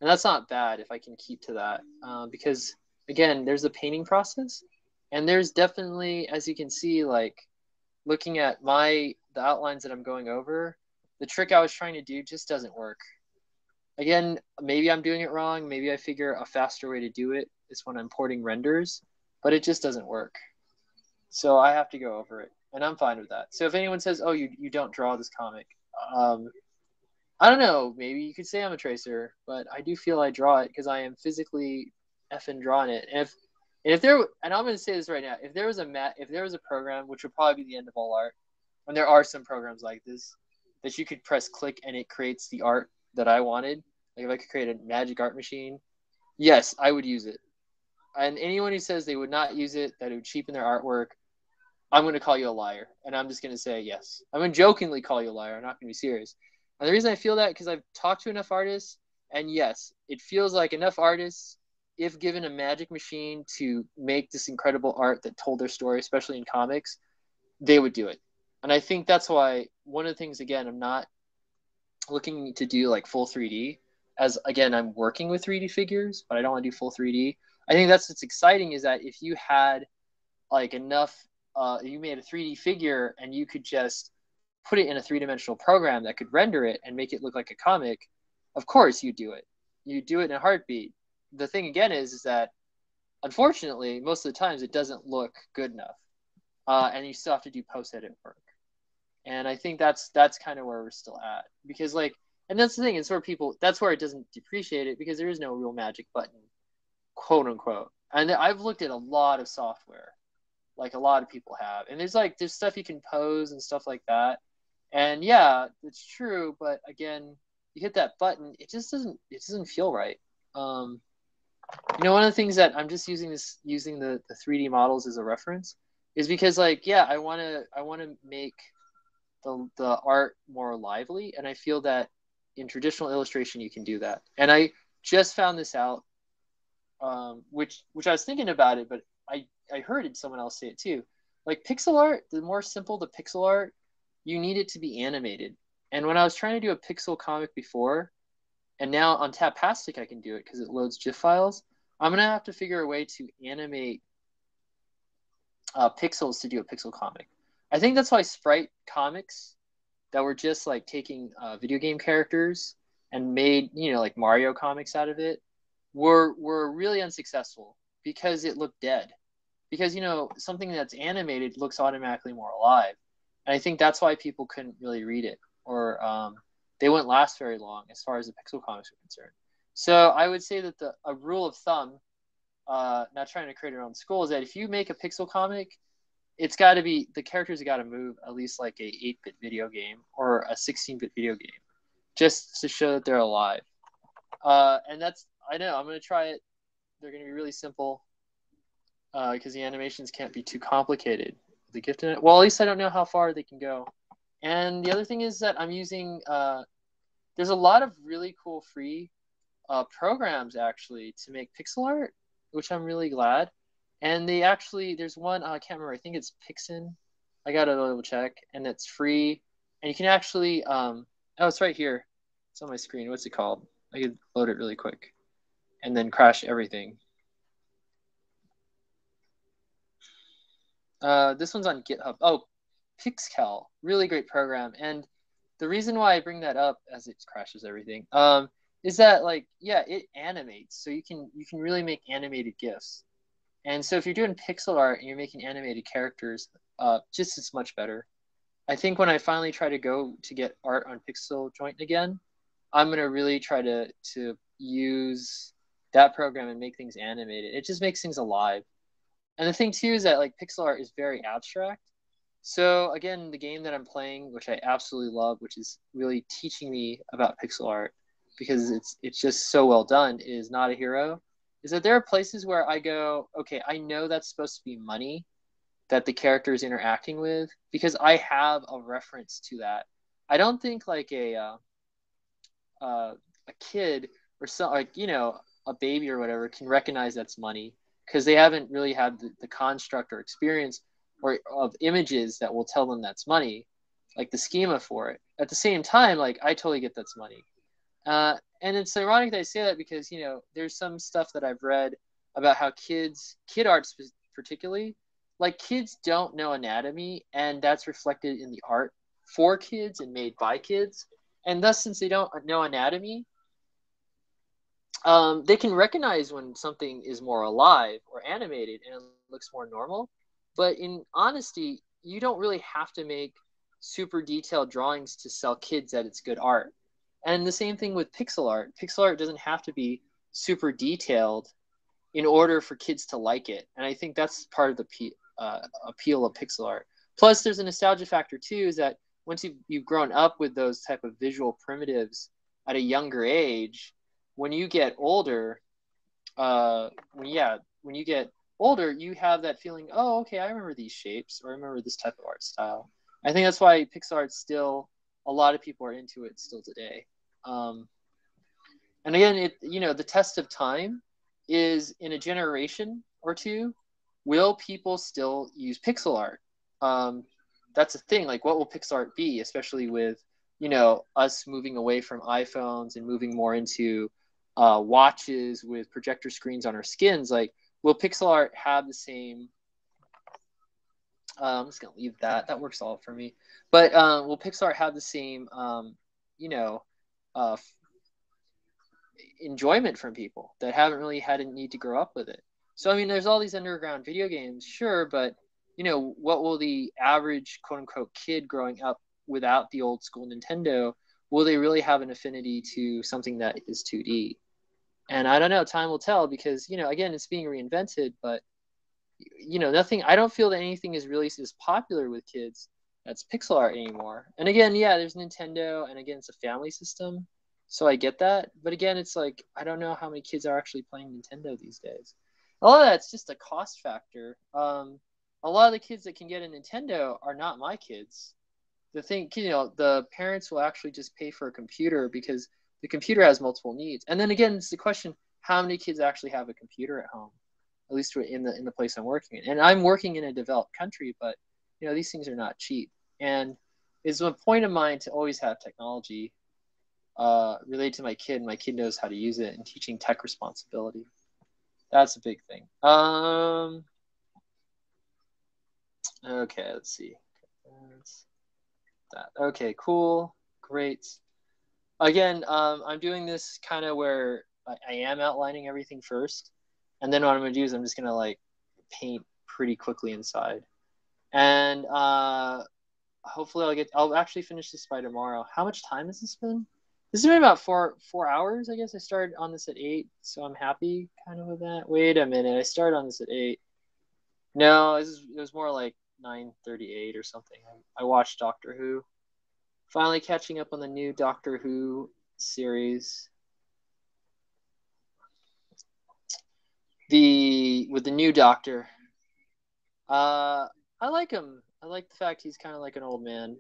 S2: And that's not bad if I can keep to that. Because, again, there's a painting process. And there's definitely, as you can see, like looking at the outlines that I'm going over, the trick I was trying to do just doesn't work. Again, maybe I'm doing it wrong. Maybe I figure a faster way to do it is when I'm porting renders, but it just doesn't work. So I have to go over it, and I'm fine with that. So if anyone says, "Oh, you don't draw this comic," I don't know. Maybe you could say I'm a tracer, but I do feel I draw it because I am physically effing drawing it. And I'm going to say this right now, if there was a program, which would probably be the end of all art, and there are some programs like this that you could press click and it creates the art that I wanted. Like if I could create a magic art machine, yes, I would use it. And anyone who says they would not use it, that it would cheapen their artwork, I'm going to call you a liar. And I'm just going to say yes. I'm going to jokingly call you a liar. I'm not going to be serious. And the reason I feel that because I've talked to enough artists, and yes, it feels like enough artists, if given a magic machine to make this incredible art that told their story, especially in comics, they would do it. And I think that's why one of the things, again, I'm not looking to do like full 3D, as again, I'm working with 3D figures, but I don't want to do full 3D. I think that's what's exciting is that if you had like enough, you made a 3D figure and you could just put it in a three-dimensional program that could render it and make it look like a comic, of course you do it. You do it in a heartbeat. The thing again is that unfortunately, most of the times it doesn't look good enough, and you still have to do post-edit work. And I think that's kind of where we're still at because and that's the thing. It's where that's where it doesn't depreciate it because there is no real magic button, quote unquote. And I've looked at a lot of software, like a lot of people have, and there's stuff you can pose and stuff like that. And yeah, it's true, but again, you hit that button, it doesn't feel right. One of the things that I'm just using the 3D models as a reference is because I want to make the art more lively, and I feel that in traditional illustration, you can do that. And I just found this out, which I was thinking about it, but I heard someone else say it too. Like pixel art, the more simple the pixel art, you need it to be animated. And when I was trying to do a pixel comic before, and now on Tapastic I can do it because it loads GIF files, I'm gonna have to figure a way to animate pixels to do a pixel comic. I think that's why Sprite comics that were just like taking video game characters and made, you know, like Mario comics out of it were really unsuccessful because it looked dead. Because, you know, something that's animated looks automatically more alive. And I think that's why people couldn't really read it, or they wouldn't last very long as far as the pixel comics are concerned. So I would say that a rule of thumb, not trying to create your own school, is that if you make a pixel comic, it's got to be, the characters have got to move at least like a 8-bit video game or a 16-bit video game, just to show that they're alive. And that's, I know, I'm going to try it. They're going to be really simple because the animations can't be too complicated. The gift in it, well, at least I don't know how far they can go. And the other thing is that I'm using, there's a lot of really cool free programs actually to make pixel art, which I'm really glad. And they actually, there's one, I can't remember, I think it's Pixin. I got to double check. And it's free. And you can actually, oh, it's right here. It's on my screen. What's it called? I could load it really quick and then crash everything. This one's on GitHub. Oh, Pixcal, really great program. And the reason why I bring that up as it crashes everything, is that like, yeah, it animates. So you can really make animated GIFs. And so if you're doing pixel art and you're making animated characters, just it's much better. I think when I finally try to go to get art on Pixel Joint again, I'm gonna really try to use that program and make things animated. It just makes things alive. And the thing too is that like pixel art is very abstract. So again, the game that I'm playing, which I absolutely love, which is really teaching me about pixel art because it's just so well done, is Not a Hero. Is that there are places where I go, okay, I know that's supposed to be money that the character is interacting with because I have a reference to that. I don't think like a kid or some, like, you know, a baby or whatever can recognize that's money because they haven't really had the construct or experience or of images that will tell them that's money, like the schema for it. At the same time, like I totally get that's money. And it's ironic that I say that because, you know, there's some stuff that I've read about how kid art particularly, like kids don't know anatomy, and that's reflected in the art for kids and made by kids. And thus, since they don't know anatomy, they can recognize when something is more alive or animated and it looks more normal. But in honesty, you don't really have to make super detailed drawings to sell kids that it's good art. And the same thing with pixel art. Pixel art doesn't have to be super detailed in order for kids to like it. And I think that's part of the appeal of pixel art. Plus, there's a nostalgia factor too, is that once you've grown up with those type of visual primitives at a younger age, when you get older, when you get older, you have that feeling, oh, okay, I remember these shapes, or I remember this type of art style. I think that's why pixel art still, a lot of people are into it still today. And again, the test of time is in a generation or two, will people still use pixel art? That's a thing. Like, what will pixel art be, especially with, us moving away from iPhones and moving more into watches with projector screens on our skins? Like, will pixel art have the same? I'm just gonna leave that. That works all for me. But will pixel art have the same, enjoyment from people that haven't really had a need to grow up with it? So I mean, there's all these underground video games, sure, but what will the average quote unquote kid growing up without the old school Nintendo, will they really have an affinity to something that is 2D? And I don't know, time will tell, because again, it's being reinvented, but nothing, I don't feel that anything is really as popular with kids that's pixel art anymore. And again, yeah, there's Nintendo, and again, it's a family system, so I get that. But again, it's like, I don't know how many kids are actually playing Nintendo these days. A lot of that's just a cost factor. A lot of the kids that can get a Nintendo are not my kids. the thing, the parents will actually just pay for a computer because the computer has multiple needs. And then again, it's the question, how many kids actually have a computer at home? At least in the place I'm working in. And I'm working in a developed country, but these things are not cheap. And it's a point of mine to always have technology related to my kid. My kid knows how to use it, and teaching tech responsibility. That's a big thing. Okay, let's see. That's that. Okay, cool. Great. Again, I'm doing this kind of where I am outlining everything first. And then what I'm going to do is I'm just going to like paint pretty quickly inside. And hopefully I'll actually finish this by tomorrow. How much time has this been? This has been about four hours. I guess I started on this at 8, so I'm happy kind of with that. Wait a minute. I started on this at 8. No, it was more like 9:38 or something. I watched Doctor Who. Finally catching up on the new Doctor Who series. With the new Doctor. I like him. I like the fact he's kind of like an old man.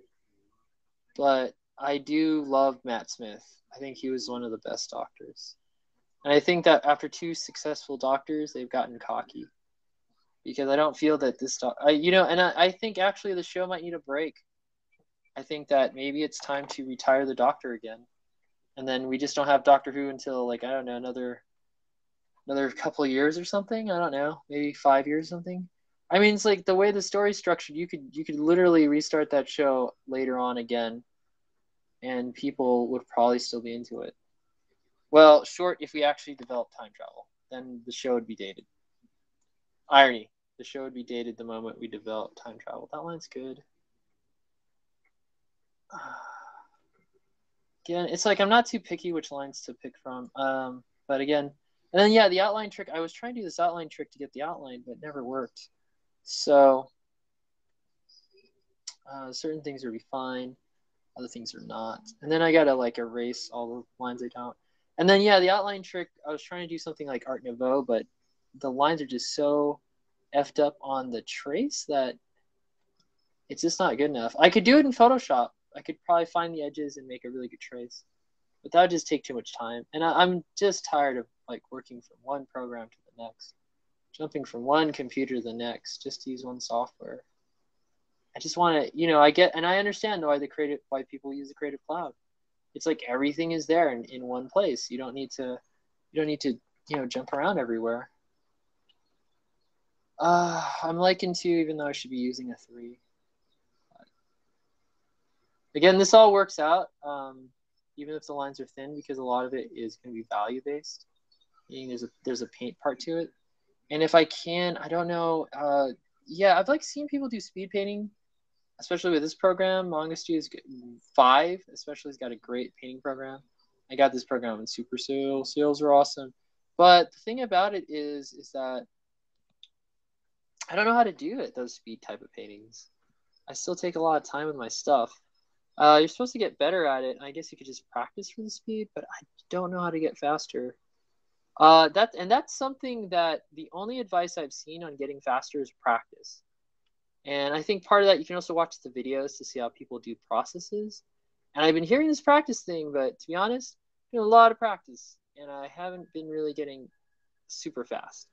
S2: But I do love Matt Smith. I think he was one of the best Doctors. And I think that after 2 successful Doctors, they've gotten cocky. Because I don't feel that this I think actually the show might need a break. I think that maybe it's time to retire the Doctor again. And then we just don't have Doctor Who until like, I don't know, another couple of years or something. I don't know, maybe 5 years or something. I mean, it's like the way the story's structured, you could literally restart that show later on again, and people would probably still be into it. Well, short, if we actually develop time travel, then the show would be dated. Irony. The show would be dated the moment we develop time travel. That line's good. Again, it's like I'm not too picky which lines to pick from. But again, and then yeah, the outline trick. I was trying to do this outline trick to get the outline, but it never worked. So certain things would be fine, other things are not. And then I gotta like erase all the lines I don't. And then yeah, the outline trick. I was trying to do something like Art Nouveau, but the lines are just so effed up on the trace that it's just not good enough. I could do it in Photoshop. I could probably find the edges and make a really good trace, but that would just take too much time. And I'm just tired of like working from one program to the next, jumping from one computer to the next just to use one software. I just want to, I understand why people use the Creative Cloud. It's like everything is there in one place. You don't need to, jump around everywhere. I'm liking 2, even though I should be using a 3. Again, this all works out, even if the lines are thin, because a lot of it is going to be value based. Meaning there's a paint part to it, and if I can, I don't know. I've like seen people do speed painting, especially with this program. Manga Studio 5, especially, has got a great painting program. I got this program in Super Seal. Seals are awesome, but the thing about it is that I don't know how to do it. Those speed type of paintings, I still take a lot of time with my stuff. You're supposed to get better at it. I guess you could just practice for the speed, but I don't know how to get faster. That's something that the only advice I've seen on getting faster is practice. And I think part of that, you can also watch the videos to see how people do processes. And I've been hearing this practice thing, but to be honest, a lot of practice, and I haven't been really getting super fast.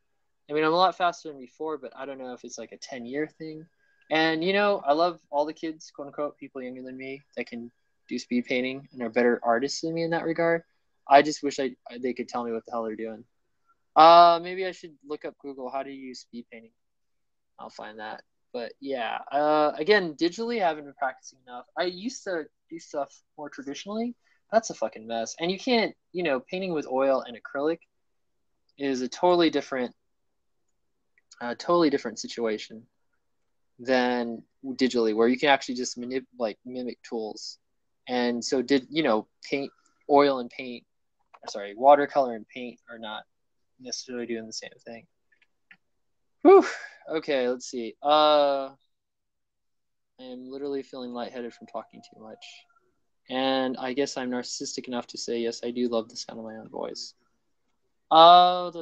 S2: I mean, I'm a lot faster than before, but I don't know if it's like a 10-year thing. And, I love all the kids, quote unquote, people younger than me that can do speed painting and are better artists than me in that regard. I just wish they could tell me what the hell they're doing. Maybe I should look up Google, how to use speed painting. I'll find that. But yeah, again, digitally, I haven't been practicing enough. I used to do stuff more traditionally. That's a fucking mess. And you can't, painting with oil and acrylic is a totally different situation than digitally, where you can actually just mimic tools. And so paint, oil and paint, watercolor and paint are not necessarily doing the same thing. Whew. Okay, let's see. I am literally feeling lightheaded from talking too much. And I guess I'm narcissistic enough to say, yes, I do love the sound of my own voice. But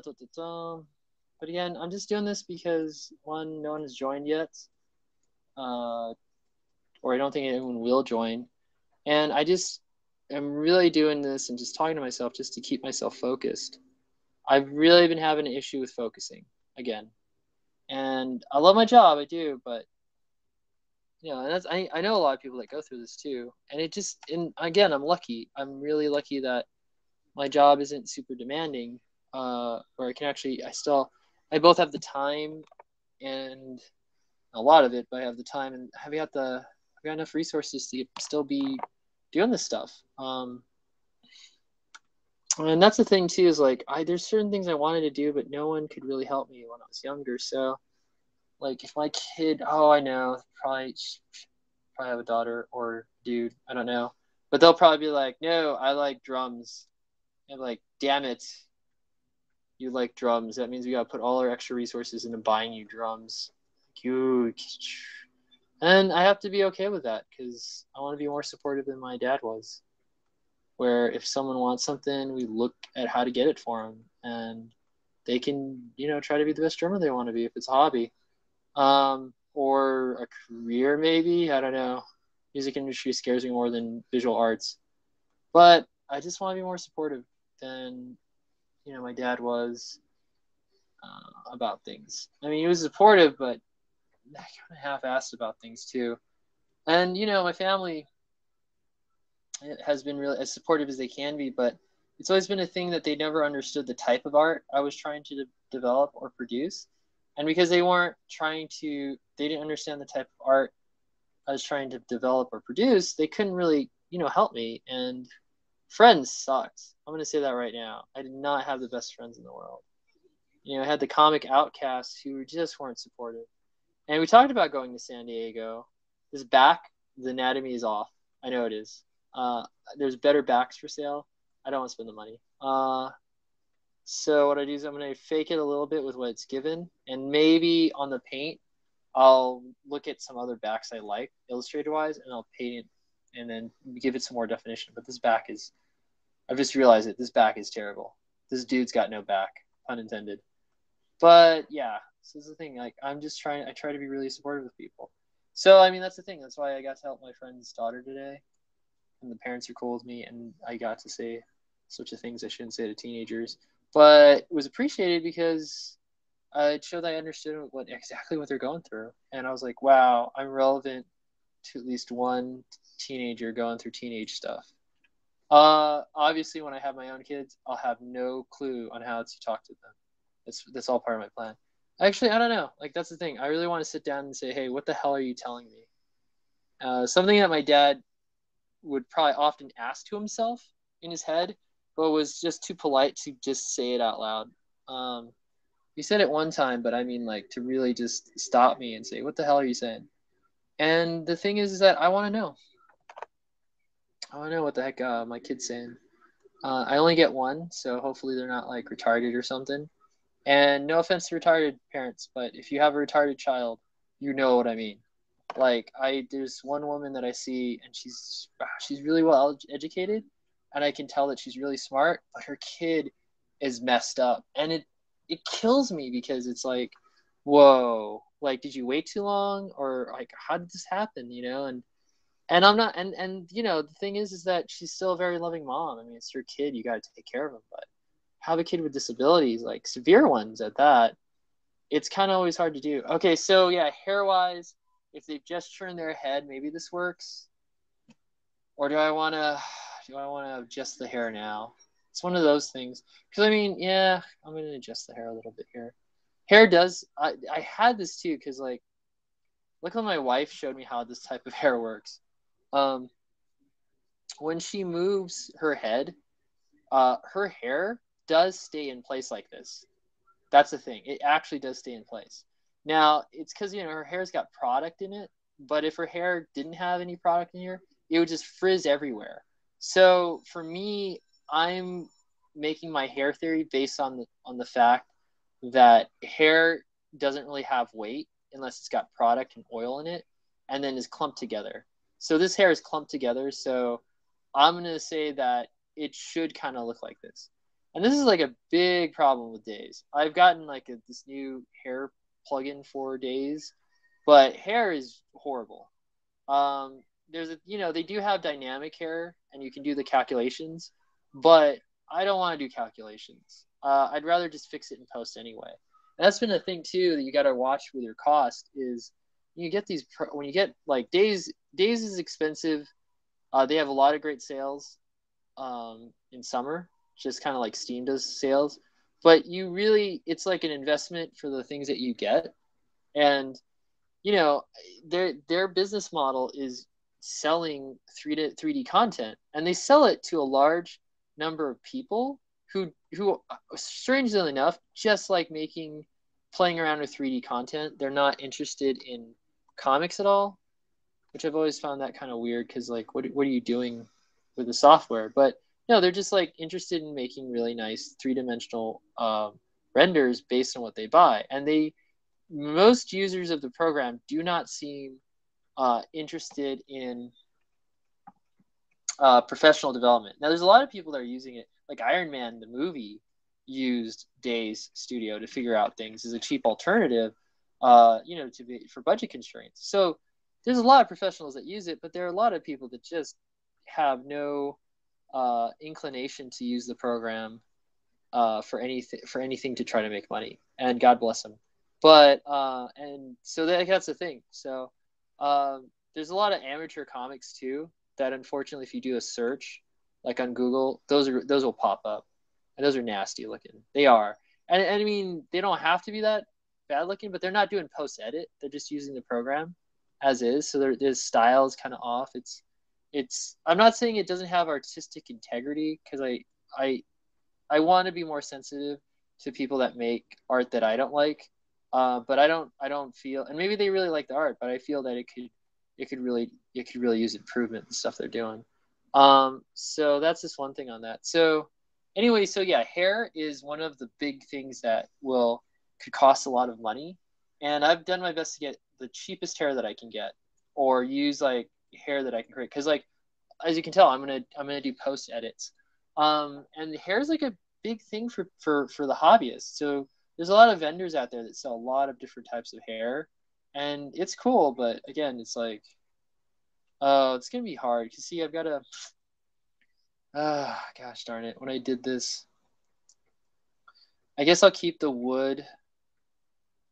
S2: again, I'm just doing this because, one, no one has joined yet. or I don't think anyone will join. And I just am really doing this and just talking to myself just to keep myself focused. I've really been having an issue with focusing again. And I love my job, I do, but and that's I know a lot of people that go through this too. And it just and again, I'm lucky. I'm really lucky that my job isn't super demanding, where I can actually I both have the time and a lot of it, but I have the time and I've got enough resources to still be doing this stuff. And that's the thing too, is like there's certain things I wanted to do, but no one could really help me when I was younger. So like if my kid, I know, probably have a daughter or dude, I don't know, but they'll probably be like, no, I like drums. And like, damn it, you like drums. That means we gotta put all our extra resources into buying you drums. You, and I have to be okay with that because I want to be more supportive than my dad was. Where if someone wants something, we look at how to get it for them, and they can, try to be the best drummer they want to be if it's a hobby, or a career maybe. I don't know. Music industry scares me more than visual arts, but I just want to be more supportive than my dad was about things. I mean, he was supportive, but kind of half-assed about things too. And my family has been really as supportive as they can be, but it's always been a thing that they never understood the type of art I was trying to develop or produce. And because they didn't understand the type of art I was trying to develop or produce, they couldn't really, help me. And friends sucked. I'm going to say that right now. I did not have the best friends in the world. I had the comic outcasts who just weren't supportive. And we talked about going to San Diego. This back, the anatomy is off. I know it is. There's better backs for sale. I don't want to spend the money. So what I do is I'm going to fake it a little bit with what it's given. And maybe on the paint, I'll look at some other backs I like illustrator-wise, and I'll paint it and then give it some more definition. But this back is, I've just realized it. This back is terrible. This dude's got no back, pun intended. But yeah, so this is the thing. Like I try to be really supportive of people. So I mean, that's the thing. That's why I got to help my friend's daughter today, and the parents are cool with me, and I got to say such a things I shouldn't say to teenagers. But it was appreciated because it showed I understood exactly what they're going through, and I was like, wow, I'm relevant to at least one teenager going through teenage stuff. Obviously, when I have my own kids, I'll have no clue on how to talk to them. That's all part of my plan. Actually, I don't know. Like that's the thing. I really want to sit down and say, hey, what the hell are you telling me? Something that my dad would probably often ask to himself in his head, but was just too polite to just say it out loud. He said it one time, but I mean, like to really just stop me and say, what the hell are you saying? And the thing is that I want to know. I want to know what the heck my kid's saying. I only get one, so hopefully they're not like retarded or something. And no offense to retarded parents, but if you have a retarded child, you know what I mean. Like there's one woman that I see, and she's really well educated, and I can tell that she's really smart, but her kid is messed up, and it kills me because it's like, whoa, like did you wait too long, or like how did this happen, And I'm not, and the thing is that she's still a very loving mom. I mean, it's your kid, you got to take care of him, but have a kid with disabilities, like severe ones at that, it's kind of always hard to do. Okay, so yeah, hair wise, if they've just turned their head, maybe this works. Or do I want to adjust the hair now? It's one of those things. Because I mean, yeah, I'm gonna adjust the hair a little bit here. Hair does. I had this too because like, look how my wife showed me how this type of hair works. When she moves her head, her hair does stay in place like this. That's the thing. It actually does stay in place. Now, it's because, her hair's got product in it, but if her hair didn't have any product in here, it would just frizz everywhere. So for me, I'm making my hair theory based on the fact that hair doesn't really have weight unless it's got product and oil in it, and then is clumped together. So this hair is clumped together, so I'm going to say that it should kind of look like this. And this is like a big problem with Days. I've gotten like this new hair plugin for Days, but hair is horrible. There's they do have dynamic hair and you can do the calculations, but I don't want to do calculations. I'd rather just fix it in post anyway. And that's been a thing too that you got to watch with your cost is you get these when you get like days is expensive. They have a lot of great sales in summer, just kind of like Steam does sales. But it's like an investment for the things that you get, and their business model is selling 3D content, and they sell it to a large number of people who strangely enough just like playing around with 3D content. They're not interested in comics at all, which I've always found that kind of weird because like what are you doing with the software? But no, they're just like interested in making really nice three-dimensional renders based on what they buy, and most users of the program do not seem interested in professional development. Now, there's a lot of people that are using it, like Iron Man, the movie, used Days Studio to figure out things as a cheap alternative, for budget constraints. So there's a lot of professionals that use it, but there are a lot of people that just have no inclination to use the program for anything to try to make money. And God bless them. But and so that's the thing. So there's a lot of amateur comics too that unfortunately, if you do a search like on Google, those will pop up, and those are nasty looking. They are, and I mean they don't have to be that bad looking, but they're not doing post edit. They're just using the program as is. So their style is kind of off. It's. I'm not saying it doesn't have artistic integrity because I want to be more sensitive to people that make art that I don't like. But I don't feel, and maybe they really like the art, but I feel that it could really use improvement and stuff they're doing. So that's just one thing on that. So anyway, so yeah, hair is one of the big things that could cost a lot of money, and I've done my best to get the cheapest hair that I can get, or use like hair that I can create. Because like as you can tell, I'm gonna do post edits, and hair is like a big thing for the hobbyists. So there's a lot of vendors out there that sell a lot of different types of hair, and it's cool. But again, it's like, oh, it's gonna be hard because see, I've got to. Gosh darn it! When I did this, I guess I'll keep the wood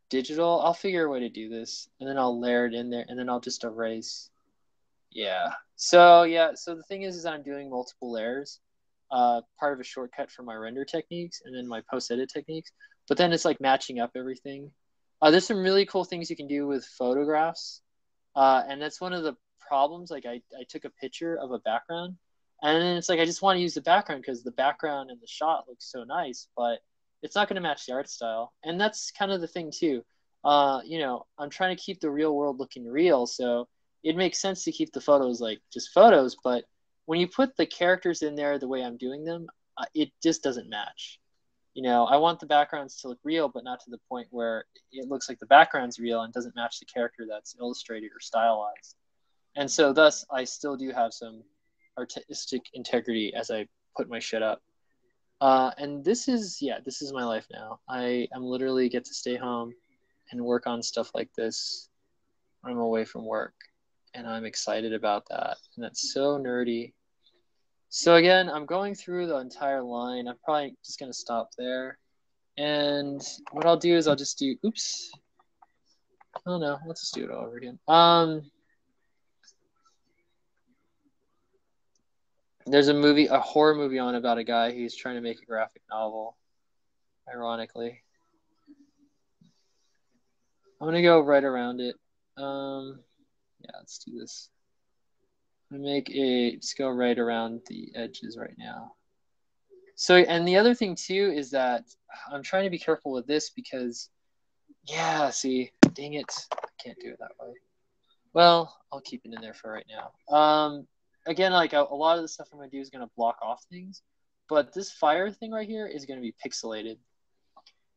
S2: digital. I'll figure a way to do this, and then I'll layer it in there, and then I'll just erase. Yeah. So the thing is I'm doing multiple layers. Part of a shortcut for my render techniques and then my post edit techniques. But then it's like matching up everything. There's some really cool things you can do with photographs. And that's one of the problems. Like I took a picture of a background, and then it's like I just want to use the background because the background and the shot looks so nice, but it's not going to match the art style. And that's kind of the thing too. I'm trying to keep the real world looking real, so it makes sense to keep the photos like just photos, but when you put the characters in there the way I'm doing them, it just doesn't match. I want the backgrounds to look real, but not to the point where it looks like the background's real and doesn't match the character that's illustrated or stylized. And so thus, I still do have some artistic integrity as I put my shit up. And this is my life now. I'm literally get to stay home and work on stuff like this when I'm away from work. And I'm excited about that. And that's so nerdy. So again, I'm going through the entire line. I'm probably just going to stop there. And what I'll do is I'll just do, oops. Oh no, let's just do it all over again. There's a horror movie on about a guy who's trying to make a graphic novel, ironically. I'm going to go right around it. Yeah, let's do this. I'm going to just go right around the edges right now. So, and the other thing too is that I'm trying to be careful with this because, see, dang it, I can't do it that way. Well, I'll keep it in there for right now. Again, like a lot of the stuff I'm going to do is going to block off things, but this fire thing right here is going to be pixelated.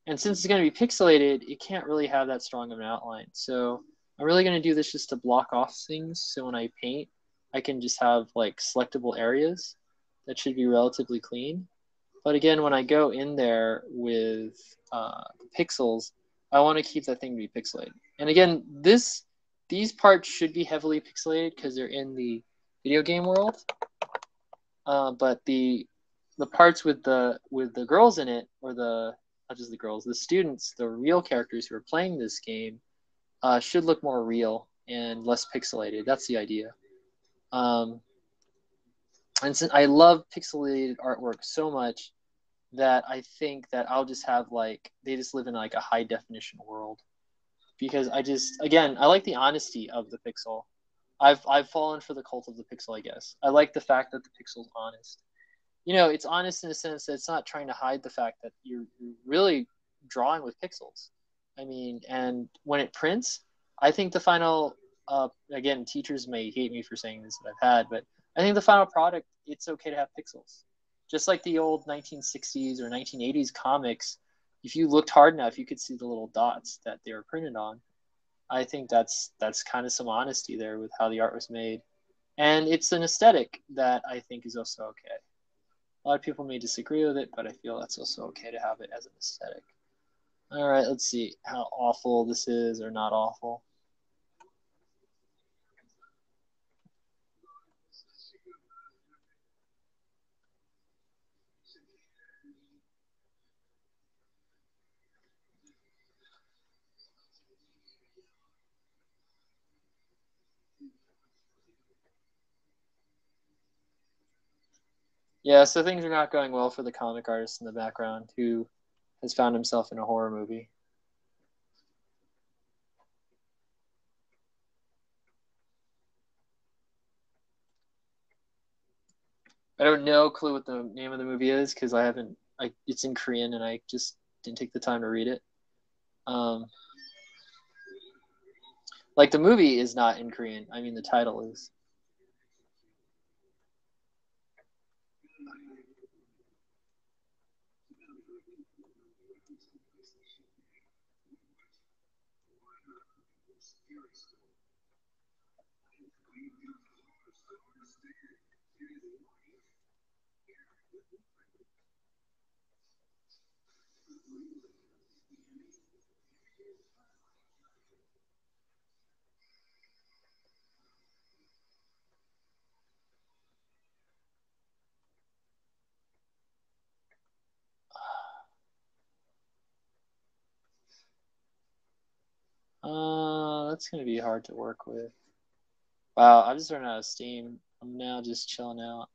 S2: And since it's going to be pixelated, it can't really have that strong of an outline. So I'm really going to do this just to block off things. So when I paint, I can just have like selectable areas that should be relatively clean. But again, when I go in there with pixels, I want to keep that thing to be pixelated. And again, this these parts should be heavily pixelated because they're in the video game world. But the parts with the girls in it, or the not just the girls, the students, the real characters who are playing this game, should look more real and less pixelated. That's the idea. And since I love pixelated artwork so much, that I think that I'll just have like they just live in like a high definition world, because I like the honesty of the pixel. I've fallen for the cult of the pixel, I guess. I like the fact that the pixel's honest. It's honest in a sense that it's not trying to hide the fact that you're really drawing with pixels. I mean, and when it prints, I think the final, again, teachers may hate me for saying this that I've had, but I think the final product, it's okay to have pixels. Just like the old 1960s or 1980s comics, if you looked hard enough, you could see the little dots that they were printed on. I think that's kind of some honesty there with how the art was made. And it's an aesthetic that I think is also okay. A lot of people may disagree with it, but I feel that's also okay to have it as an aesthetic. All right, let's see how awful this is or not awful. Yeah, so things are not going well for the comic artist in the background who has found himself in a horror movie. I don't know clue what the name of the movie is because it's in Korean and I just didn't take the time to read it. Like the movie is not in Korean. I mean, the title is. That's gonna be hard to work with. Wow, I'm just running out of steam. I'm now just chilling out,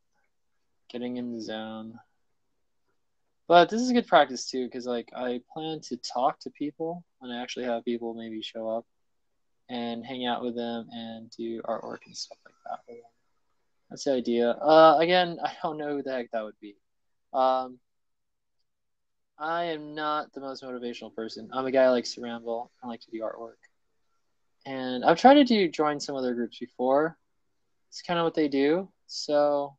S2: getting in the zone. But this is good practice too, because like I plan to talk to people and I actually have people maybe show up and hang out with them and do artwork and stuff like that with them. That's the idea. Again, I don't know who the heck that would be. Um, I am not the most motivational person. I'm a guy who likes to ramble. I like to do artwork. And I've tried to join some other groups before. It's kind of what they do. So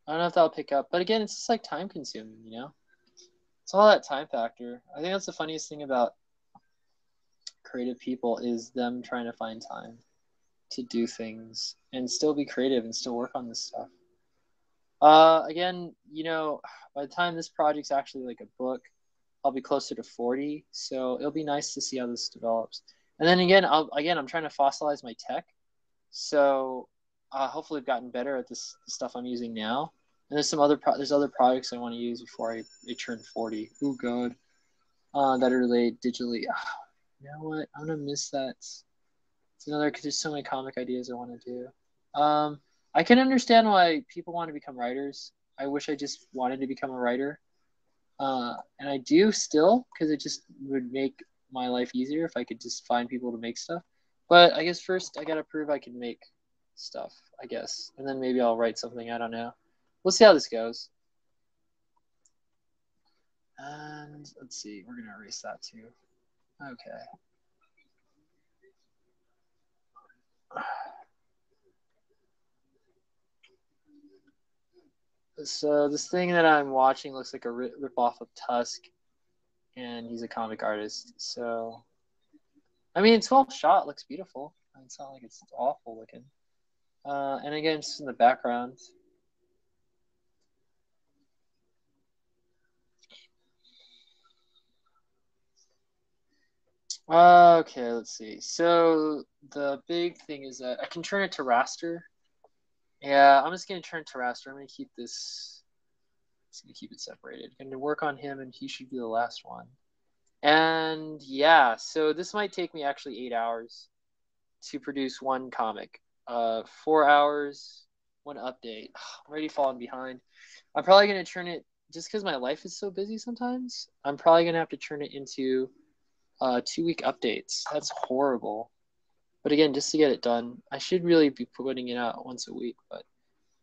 S2: I don't know if that'll pick up. But again, it's just like time consuming. It's all that time factor. I think that's the funniest thing about creative people is them trying to find time to do things and still be creative and still work on this stuff. Again, by the time this project's actually like a book, I'll be closer to 40. So it'll be nice to see how this develops. And then again, I'm trying to fossilize my tech. So hopefully I've gotten better at the stuff I'm using now. And there's there's other projects I want to use before I turn 40. Oh god, that are related digitally. You know what? I'm gonna miss that. It's another because there's so many comic ideas I want to do. I can understand why people want to become writers. I wish I just wanted to become a writer, and I do still because it just would make my life easier if I could just find people to make stuff. But I guess first I gotta prove I can make stuff, I guess, and then maybe I'll write something. I don't know. We'll see how this goes. And let's see, we're gonna erase that too. Okay. So this thing that I'm watching looks like a rip off of Tusk, and he's a comic artist. So, I mean, it's well shot, looks beautiful. It's not like it's awful looking. And again, just in the background. Okay, let's see. So the big thing is that I can turn it to raster. Yeah, I'm just gonna turn it to raster. I'm gonna keep this. Just gonna keep it separated. Gonna work on him, and he should be the last one. And yeah, so this might take me actually 8 hours to produce one comic. 4 hours, one update. I'm already falling behind. I'm probably gonna turn it just because my life is so busy sometimes. I'm probably gonna have to turn it into 2 week updates. That's horrible. But again, just to get it done, I should really be putting it out once a week. But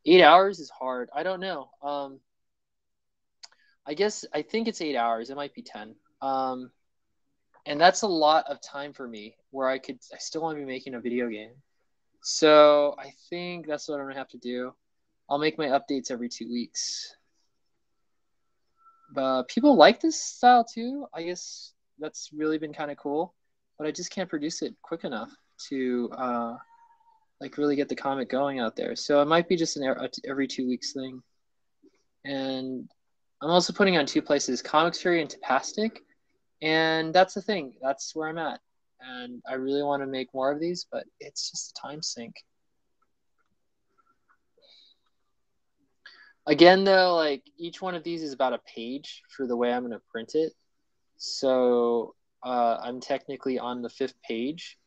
S2: 8 hours is hard. I don't know. I think it's 8 hours. It might be 10. And that's a lot of time for me where I still want to be making a video game. So I think that's what I'm gonna have to do. I'll make my updates every 2 weeks. But people like this style too. I guess that's really been kind of cool. But I just can't produce it quick enough to like really get the comic going out there. So it might be just an every 2 weeks thing. And I'm also putting on two places, Comics Fury and Tapastic. And that's the thing. That's where I'm at. And I really want to make more of these, but it's just a time sink. Again, though, like each one of these is about a page for the way I'm going to print it. So I'm technically on the 5th page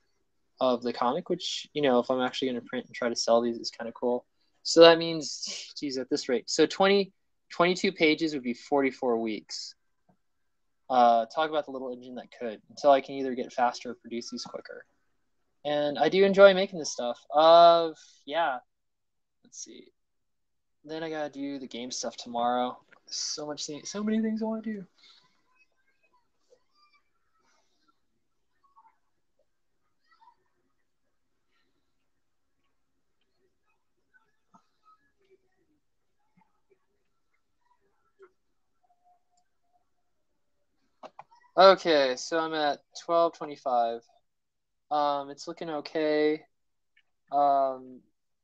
S2: of the comic, which, if I'm actually going to print and try to sell these is kind of cool. So that means, geez, at this rate. So 22 pages would be 44 weeks. Talk about the little engine that could, until I can either get faster or produce these quicker. And I do enjoy making this stuff. Yeah. Let's see. Then I gotta do the game stuff tomorrow. So many things I want to do. Okay, so I'm at 12:25. It's looking okay.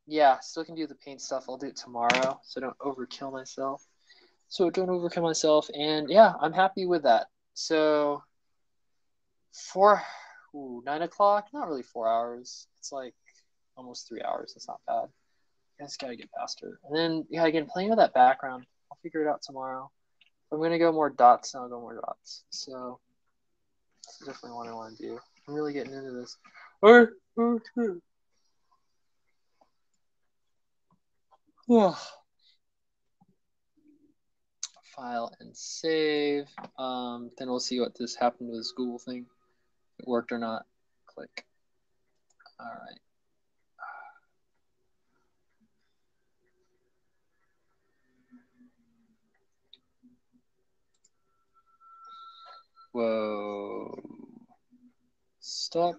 S2: Yeah, still can do the paint stuff. I'll do it tomorrow, so don't overkill myself. And yeah, I'm happy with that. So 9 o'clock, not really 4 hours. It's like almost 3 hours. That's not bad. I just gotta get faster. And then yeah, again, playing with that background. I'll figure it out tomorrow. If I'm gonna go more dots, then I'll go more dots. So that's definitely what I want to do. I'm really getting into this. File and save. Then we'll see what this happened to this Google thing. If it worked or not. Click. All right. Whoa. Stop.